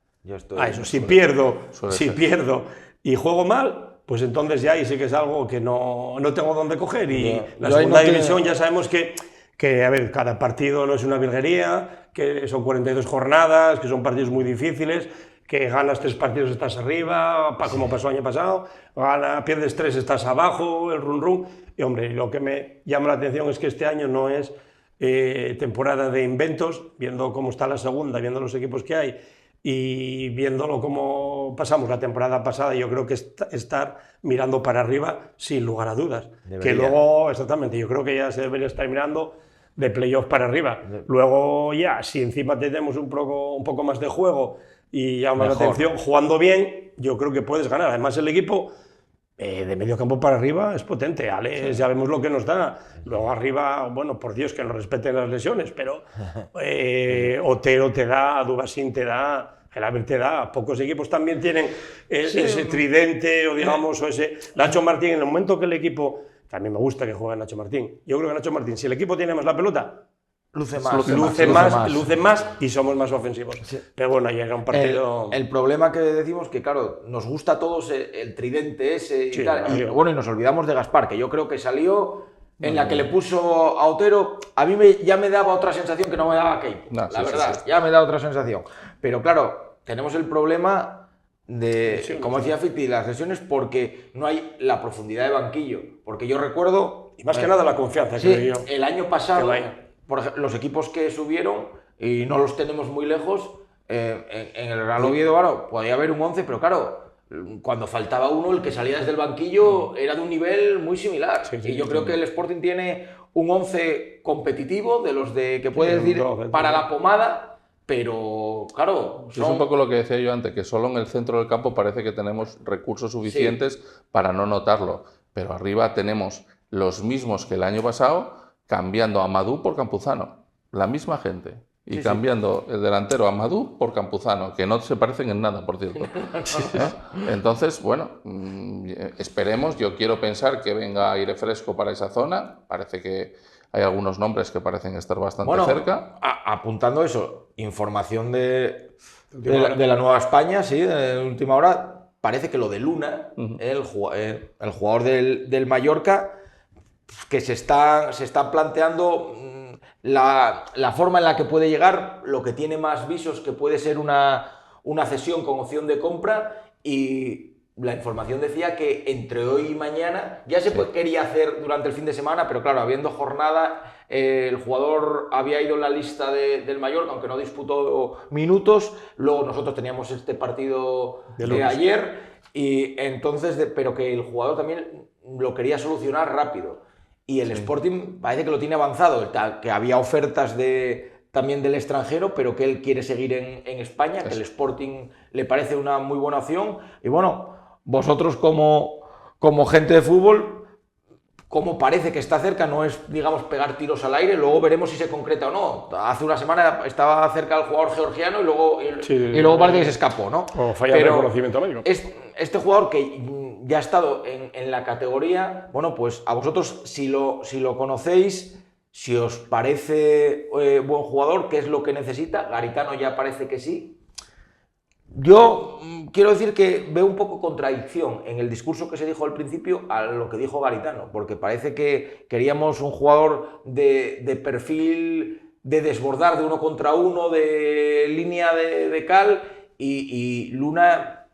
Si pierdo y juego mal, pues entonces ya ahí sí que es algo que no tengo dónde coger. Y la segunda división ya sabemos que, a ver, cada partido no es una virguería, que son 42 jornadas, que son partidos muy difíciles, que ganas 3 partidos estás arriba, como pasó el año pasado, pierdes 3 estás abajo, el run. Y hombre, lo que me llama la atención es que este año no es temporada de inventos, viendo cómo está la segunda, viendo los equipos que hay y viéndolo cómo pasamos la temporada pasada, yo creo que estar mirando para arriba sin lugar a dudas. Que luego, exactamente, yo creo que ya se debería estar mirando de playoff para arriba. Luego ya, si encima tenemos un poco más de juego y llama la atención, jugando bien, yo creo que puedes ganar. Además el equipo De medio campo para arriba es potente. Alex, ya vemos lo que nos da. Luego arriba, bueno, por Dios, que nos respeten las lesiones, pero Otero te da, Dubasín te da, Gelabert te da. Pocos equipos también tienen ese tridente, o digamos, o ese... Nacho Martín, en el momento que el equipo... También me gusta que juegue Nacho Martín. Yo creo que Nacho Martín, si el equipo tiene más la pelota, luce más y somos más ofensivos. Sí. Pero bueno, llega un partido... El problema que decimos que, claro, nos gusta a todos el tridente ese y tal. Y bueno, y nos olvidamos de Gaspar, que yo creo que salió en la que le puso a Otero. A mí ya me daba otra sensación que no me daba Keipo. La verdad, ya me da otra sensación. Pero claro, tenemos el problema de, como decía Fiti, las lesiones, porque no hay la profundidad de banquillo. Porque yo recuerdo... Y más que nada la confianza, creo yo. El año pasado... Por ejemplo, los equipos que subieron, y no los tenemos muy lejos, en el Real Oviedo, claro, podía haber un 11, pero claro, cuando faltaba uno, el que salía desde el banquillo era de un nivel muy similar. Y yo creo que el Sporting tiene un 11 competitivo, de los que puedes decir para la pomada, pero claro... Es un poco lo que decía yo antes, que solo en el centro del campo parece que tenemos recursos suficientes para no notarlo, pero arriba tenemos los mismos que el año pasado, cambiando a Amadou por Campuzano, la misma gente, y cambiando el delantero a Amadou por Campuzano, que no se parecen en nada, por cierto. Entonces, bueno, esperemos, yo quiero pensar que venga aire fresco para esa zona, parece que hay algunos nombres que parecen estar bastante cerca. Apuntando eso, información de la Nueva España, sí, de última hora, parece que lo de Luna, el jugador del Mallorca, que se está planteando la forma en la que puede llegar, lo que tiene más visos, que puede ser una cesión con opción de compra, y la información decía que entre hoy y mañana ya se quería hacer durante el fin de semana, pero claro, habiendo jornada, el jugador había ido en la lista del Mallorca, aunque no disputó minutos. Luego nosotros teníamos este partido de ayer, y entonces, pero que el jugador también lo quería solucionar rápido. Y el Sporting parece que lo tiene avanzado, que había ofertas también del extranjero, pero que él quiere seguir en España, que el Sporting le parece una muy buena opción. Y bueno, vosotros como gente de fútbol, como parece que está cerca, no es, digamos, pegar tiros al aire, luego veremos si se concreta o no. Hace una semana estaba cerca el jugador georgiano y luego parece que se escapó, ¿no? O falla el reconocimiento médico. Este jugador que ya ha estado en la categoría, bueno, pues a vosotros, si lo conocéis, si os parece buen jugador, ¿qué es lo que necesita? Garitano ya parece que sí. Yo quiero decir que veo un poco contradicción en el discurso que se dijo al principio a lo que dijo Garitano, porque parece que queríamos un jugador de perfil de desbordar de uno contra uno, de línea de cal, y Luna,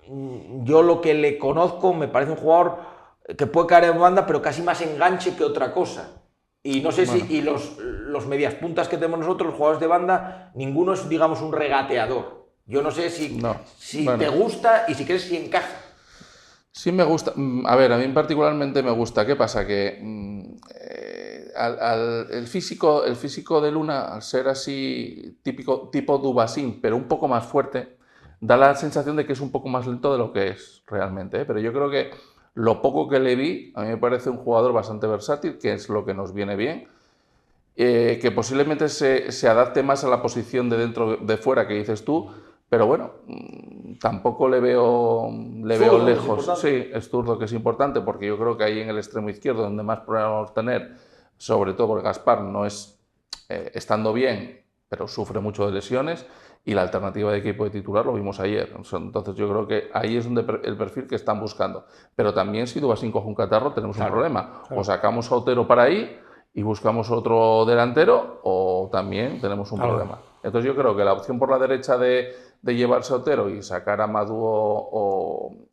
yo lo que le conozco, me parece un jugador que puede caer en banda, pero casi más enganche que otra cosa. Y no sé si los medias puntas que tenemos nosotros, los jugadores de banda, ninguno es, digamos, un regateador. Yo no sé si te gusta y si crees si encaja. Sí me gusta. A ver, a mí particularmente me gusta. ¿Qué pasa? Que el físico de Luna, al ser así tipo Dubasín, pero un poco más fuerte, da la sensación de que es un poco más lento de lo que es realmente. Pero yo creo que lo poco que le vi, a mí me parece un jugador bastante versátil, que es lo que nos viene bien. Que posiblemente se adapte más a la posición de dentro de fuera que dices tú. Pero bueno, tampoco le veo lejos. Sí, es zurdo, que es importante, porque yo creo que ahí en el extremo izquierdo, donde más problemas vamos a tener, sobre todo porque Gaspar no es estando bien, pero sufre mucho de lesiones, y la alternativa de equipo de titular lo vimos ayer. Entonces yo creo que ahí es donde el perfil que están buscando. Pero también si Dubasín coge un catarro, tenemos un problema. O sacamos a Otero para ahí y buscamos otro delantero, o también tenemos un problema. Entonces yo creo que la opción por la derecha de llevarse a Otero y sacar a Amadou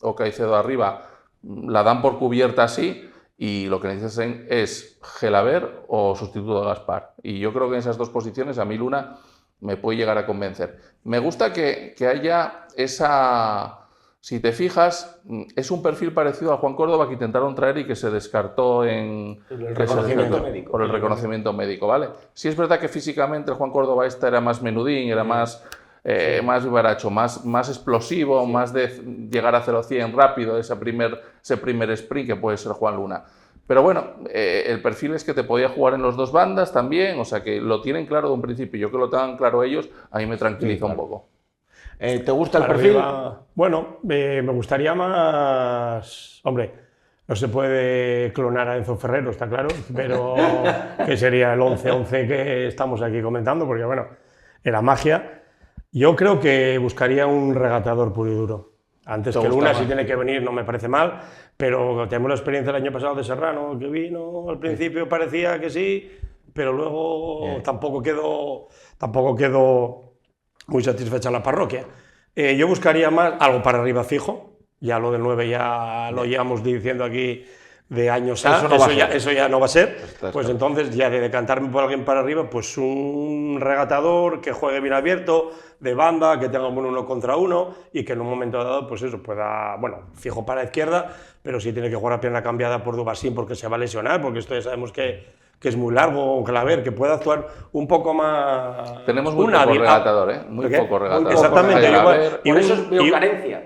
o Caicedo arriba, la dan por cubierta así, y lo que necesitan es Gelabert o sustituto de Gaspar. Y yo creo que en esas dos posiciones a mí Luna me puede llegar a convencer. Me gusta que haya esa... Si te fijas, es un perfil parecido a Juan Córdoba, que intentaron traer y que se descartó por el reconocimiento médico, ¿vale? Sí es verdad que físicamente el Juan Córdoba era más menudín, era más más vivaracho, más explosivo, más de llegar a 0-100 rápido, ese primer sprint que puede ser Juan Luna. Pero bueno, el perfil es que te podía jugar en los dos bandas también, o sea que lo tienen claro de un principio. Yo que lo tengan claro ellos, a mí me tranquiliza un poco. ¿Te gusta el perfil? Bueno, me gustaría más... Hombre, no se puede clonar a Enzo Ferrero, está claro, pero que sería el 11-11 que estamos aquí comentando, porque bueno, era magia. Yo creo que buscaría un regatador puro y duro. Antes que Luna, si tiene que venir, no me parece mal, pero tenemos la experiencia del año pasado de Serrano, que vino, al principio parecía que sí, pero luego tampoco quedó muy satisfecha la parroquia. Yo buscaría más algo para arriba fijo. Ya lo del 9 ya lo llevamos diciendo aquí de años a eso ya no va a ser. Pues entonces ya de decantarme por alguien para arriba, pues un regatador que juegue bien abierto, de banda, que tenga un 1 contra 1 y que en un momento dado, pues eso, pueda, bueno, fijo para la izquierda, pero si tiene que jugar a pierna cambiada por Dubasín porque se va a lesionar, porque esto ya sabemos que es muy largo, Claver, que pueda actuar un poco más... Tenemos muy poco regatador, ¿eh? Muy poco regatador. Exactamente. Por eso veo carencia.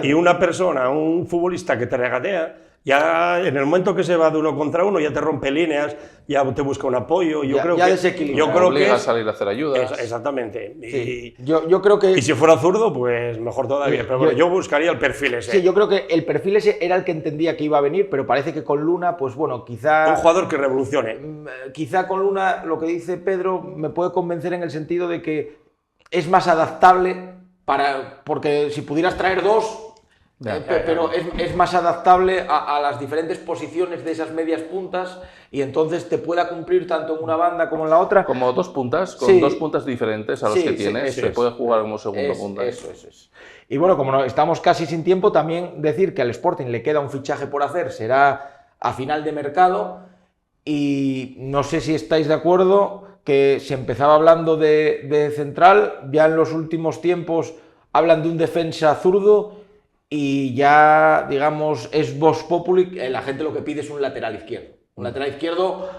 Y una persona, un futbolista que te regatea, ya en el momento que se va de 1 contra 1 ya te rompe líneas, ya te busca un apoyo. Yo creo que obliga a salir a hacer ayudas. Exactamente. Sí. Yo creo que... Y si fuera zurdo, pues mejor todavía. Pero bueno, yo buscaría el perfil ese. Sí, yo creo que el perfil ese era el que entendía que iba a venir, pero parece que con Luna, pues bueno, quizá... Un jugador que revolucione. Quizá con Luna, lo que dice Pedro, me puede convencer en el sentido de que es más adaptable porque si pudieras traer dos... pero es más adaptable a las diferentes posiciones de esas medias puntas y entonces te pueda cumplir tanto en una banda como en la otra. Como dos puntas, con dos puntas diferentes a los que tienes, se puede jugar como segundo punta. Eso es. Y bueno, como estamos casi sin tiempo, también decir que al Sporting le queda un fichaje por hacer, será a final de mercado y no sé si estáis de acuerdo que se empezaba hablando de central, ya en los últimos tiempos hablan de un defensa zurdo. Y ya, digamos, es vox populi, la gente lo que pide es un lateral izquierdo. Un lateral izquierdo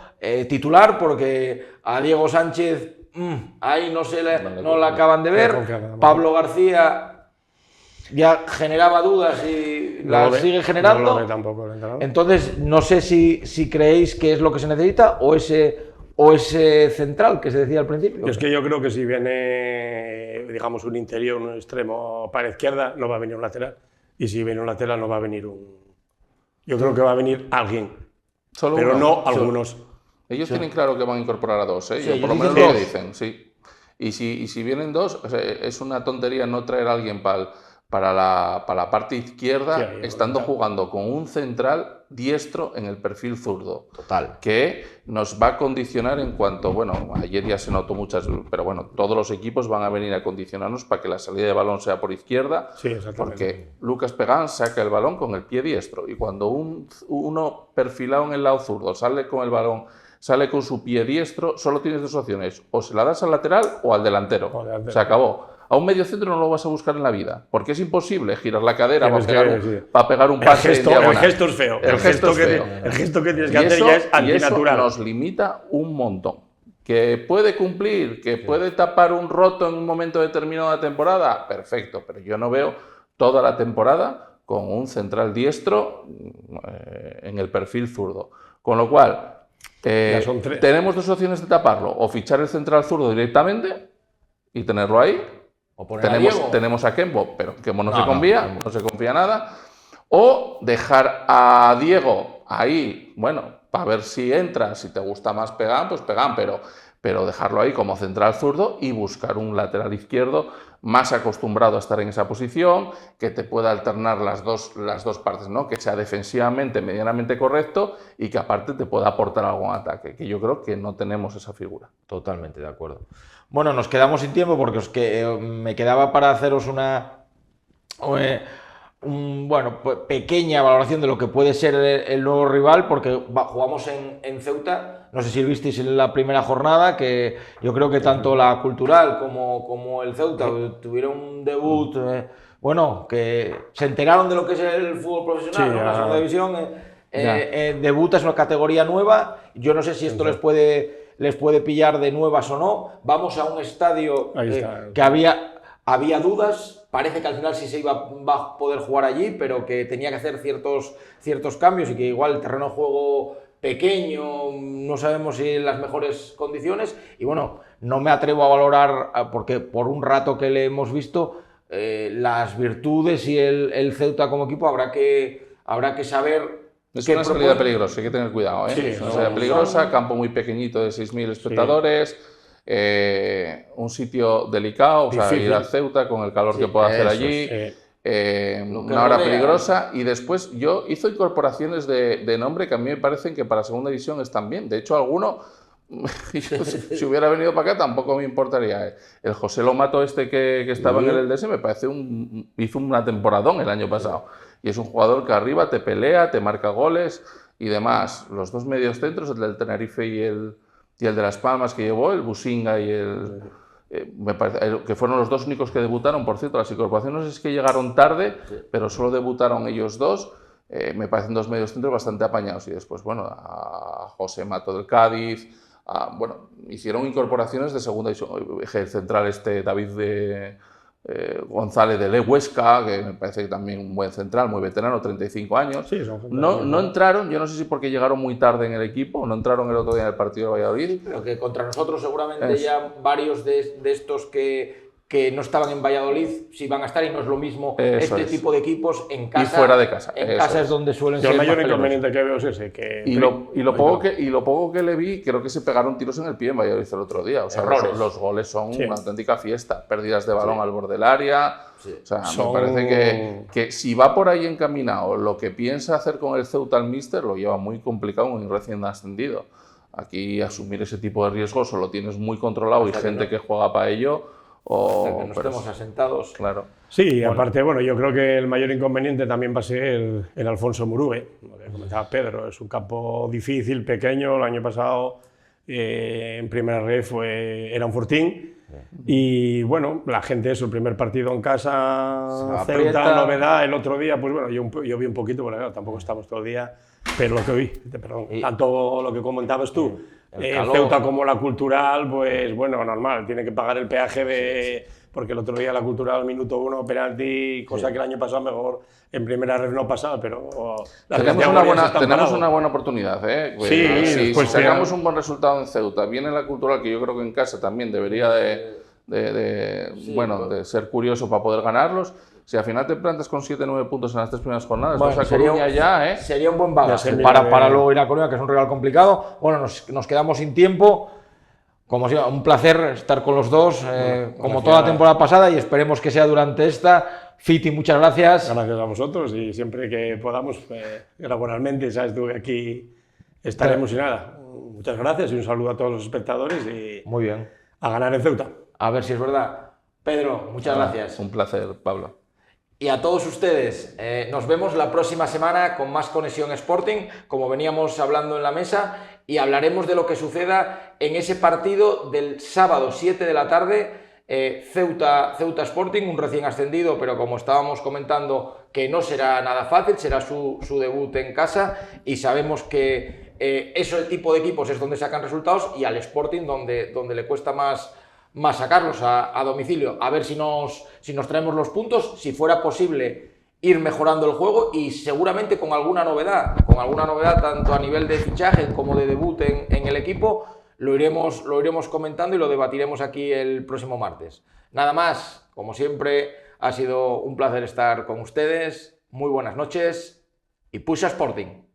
titular, porque a Diego Sánchez ahí no la acaban de ver. Pablo García ya generaba dudas y las sigue generando. No lo ve tampoco, entonces, no sé si creéis que es lo que se necesita o ese central que se decía al principio. Es que yo creo que si viene, digamos, un interior, un extremo para la izquierda, no va a venir un lateral. Y si viene un lateral no va a venir Yo creo que va a venir alguien, pero no algunos. Ellos tienen claro que van a incorporar a dos, ¿eh? Sí, por lo menos lo dicen, sí. Y si vienen dos, o sea, es una tontería no traer a alguien para la parte izquierda, estando jugando con un central diestro en el perfil zurdo. Total. Que nos va a condicionar en cuanto, bueno, ayer ya se notó muchas, pero bueno, todos los equipos van a venir a condicionarnos para que la salida de balón sea por izquierda. Sí, exactamente. Porque Lucas Pegán saca el balón con el pie diestro y cuando uno perfilado en el lado zurdo sale con el balón, sale con su pie diestro, solo tienes dos opciones, o se la das al lateral o al delantero. Se acabó. A un mediocentro no lo vas a buscar en la vida, porque es imposible girar la cadera para pegar un pase en diagonal. El gesto es feo. El gesto que tienes que hacer ya es antinatural. Y eso nos limita un montón. ¿Que puede cumplir? ¿Que puede tapar un roto en un momento determinado de la temporada? Perfecto, pero yo no veo toda la temporada con un central diestro en el perfil zurdo. Con lo cual, tenemos dos opciones de taparlo. O fichar el central zurdo directamente y tenerlo ahí. Tenemos a Kembo, pero Kembo no se confía nada. O dejar a Diego ahí, bueno, para ver si entra, si te gusta más Pegán, pues Pegán, pero dejarlo ahí como central zurdo y buscar un lateral izquierdo más acostumbrado a estar en esa posición, que te pueda alternar las dos partes, ¿no? Que sea defensivamente medianamente correcto y que aparte te pueda aportar algún ataque, que yo creo que no tenemos esa figura. Totalmente de acuerdo. Bueno, nos quedamos sin tiempo porque me quedaba para haceros una pequeña valoración de lo que puede ser el nuevo rival, porque jugamos en Ceuta, no sé si visteis en la primera jornada, que yo creo que tanto la Cultural como el Ceuta tuvieron un debut, que se enteraron de lo que es el fútbol profesional, ¿no? La segunda división, debuta, es una categoría nueva, yo no sé si esto les puede pillar de nuevas o no. Vamos a un estadio que había había dudas, parece que al final sí se va a poder jugar allí, pero que tenía que hacer ciertos cambios y que igual el terreno de juego pequeño, no sabemos si en las mejores condiciones, y bueno, no me atrevo a valorar, porque por un rato que le hemos visto, las virtudes y el Ceuta como equipo habrá que saber. Es una salida peligrosa, hay que tener cuidado, ¿eh? Sí, es una salida peligrosa, campo muy pequeñito de 6.000 espectadores, un sitio delicado, o sea, ir al Ceuta con el calor que pueda hacer allí, una hora peligrosa, y después hizo incorporaciones de nombre que a mí me parecen que para segunda división están bien. De hecho, alguno, si hubiera venido para acá tampoco me importaría. El José Lomato que estaba en el LDS me parece hizo una temporadón el año pasado. Y es un jugador que arriba te pelea, te marca goles y demás. Los dos medios centros, el del Tenerife y el de Las Palmas que llevó, el Businga y me parece, que fueron los dos únicos que debutaron. Por cierto, las incorporaciones es que llegaron tarde, pero solo debutaron ellos dos. Me parecen dos medios centros bastante apañados. Y después, bueno, a José Mato del Cádiz, bueno, hicieron incorporaciones de segunda división. El central David González de Huesca, que me parece que también un buen central, muy veterano, 35 años. Sí, no entraron, yo no sé si porque llegaron muy tarde en el equipo, no entraron el otro día en el partido de Valladolid. Pero que contra nosotros seguramente ya varios de estos que no estaban en Valladolid sí van a estar, y no es lo mismo tipo de equipos en casa. Y fuera de casa. En casa es donde suelen ser. El mayor inconveniente que veo es ese. Y lo poco que le vi, creo que se pegaron tiros en el pie en Valladolid el otro día. O sea, los goles son una auténtica fiesta. Pérdidas de balón al borde del área. O sea, me parece que si va por ahí encaminado lo que piensa hacer con el Ceuta el míster, lo lleva muy complicado, muy recién ascendido. Aquí asumir ese tipo de riesgos o lo tienes muy controlado y gente que juega para ello, o que no estemos asentados. Claro. Sí, aparte, bueno, yo creo que el mayor inconveniente también va a ser el Alfonso Murube, lo que comentaba Pedro. Es un campo difícil, pequeño. El año pasado en primera red era un fortín. Y bueno, la gente, el primer partido en casa, Ceuta, novedad. El otro día, pues bueno, yo vi un poquito, porque claro, tampoco estamos todo el día, pero lo que vi, tanto lo que comentabas tú, Ceuta como la Cultural, pues bueno, normal, tiene que pagar el peaje porque el otro día la Cultural, minuto 1, penalti, cosa que el año pasado mejor en primera red no pasaba, pero tenemos una buena oportunidad, ¿eh? Pues, sí, si sacamos un buen resultado en Ceuta, viene la Cultural, que yo creo que en casa también debería de ser curioso para poder ganarlos. Si al final te plantas con 7-9 puntos en las 3 primeras jornadas, vas a Coruña ya, ¿eh? Sería un buen bagaje para luego ir a Coruña, que es un rival complicado. Bueno, nos quedamos sin tiempo. Como siempre, un placer estar con los dos, como toda la temporada pasada, y esperemos que sea durante esta. Fiti, muchas gracias. Gracias a vosotros, y siempre que podamos, laboralmente, sabes tú que aquí estaremos y nada. Muchas gracias y un saludo a todos los espectadores y muy bien. A ganar en Ceuta. A ver si es verdad. Pedro, muchas gracias. Un placer, Pablo. Y a todos ustedes, nos vemos la próxima semana con más Conexión Sporting, como veníamos hablando en la mesa, y hablaremos de lo que suceda en ese partido del sábado 7 de la tarde, Ceuta Sporting, un recién ascendido, pero como estábamos comentando, que no será nada fácil, será su debut en casa, y sabemos que eso, el tipo de equipos es donde sacan resultados, y al Sporting donde le cuesta más sacarlos a domicilio. A ver si nos traemos los puntos, si fuera posible ir mejorando el juego, y seguramente con alguna novedad tanto a nivel de fichaje como de debut en el equipo. Lo iremos comentando y lo debatiremos aquí el próximo martes. Nada más, como siempre, ha sido un placer estar con ustedes. Muy buenas noches y Puxa Sporting.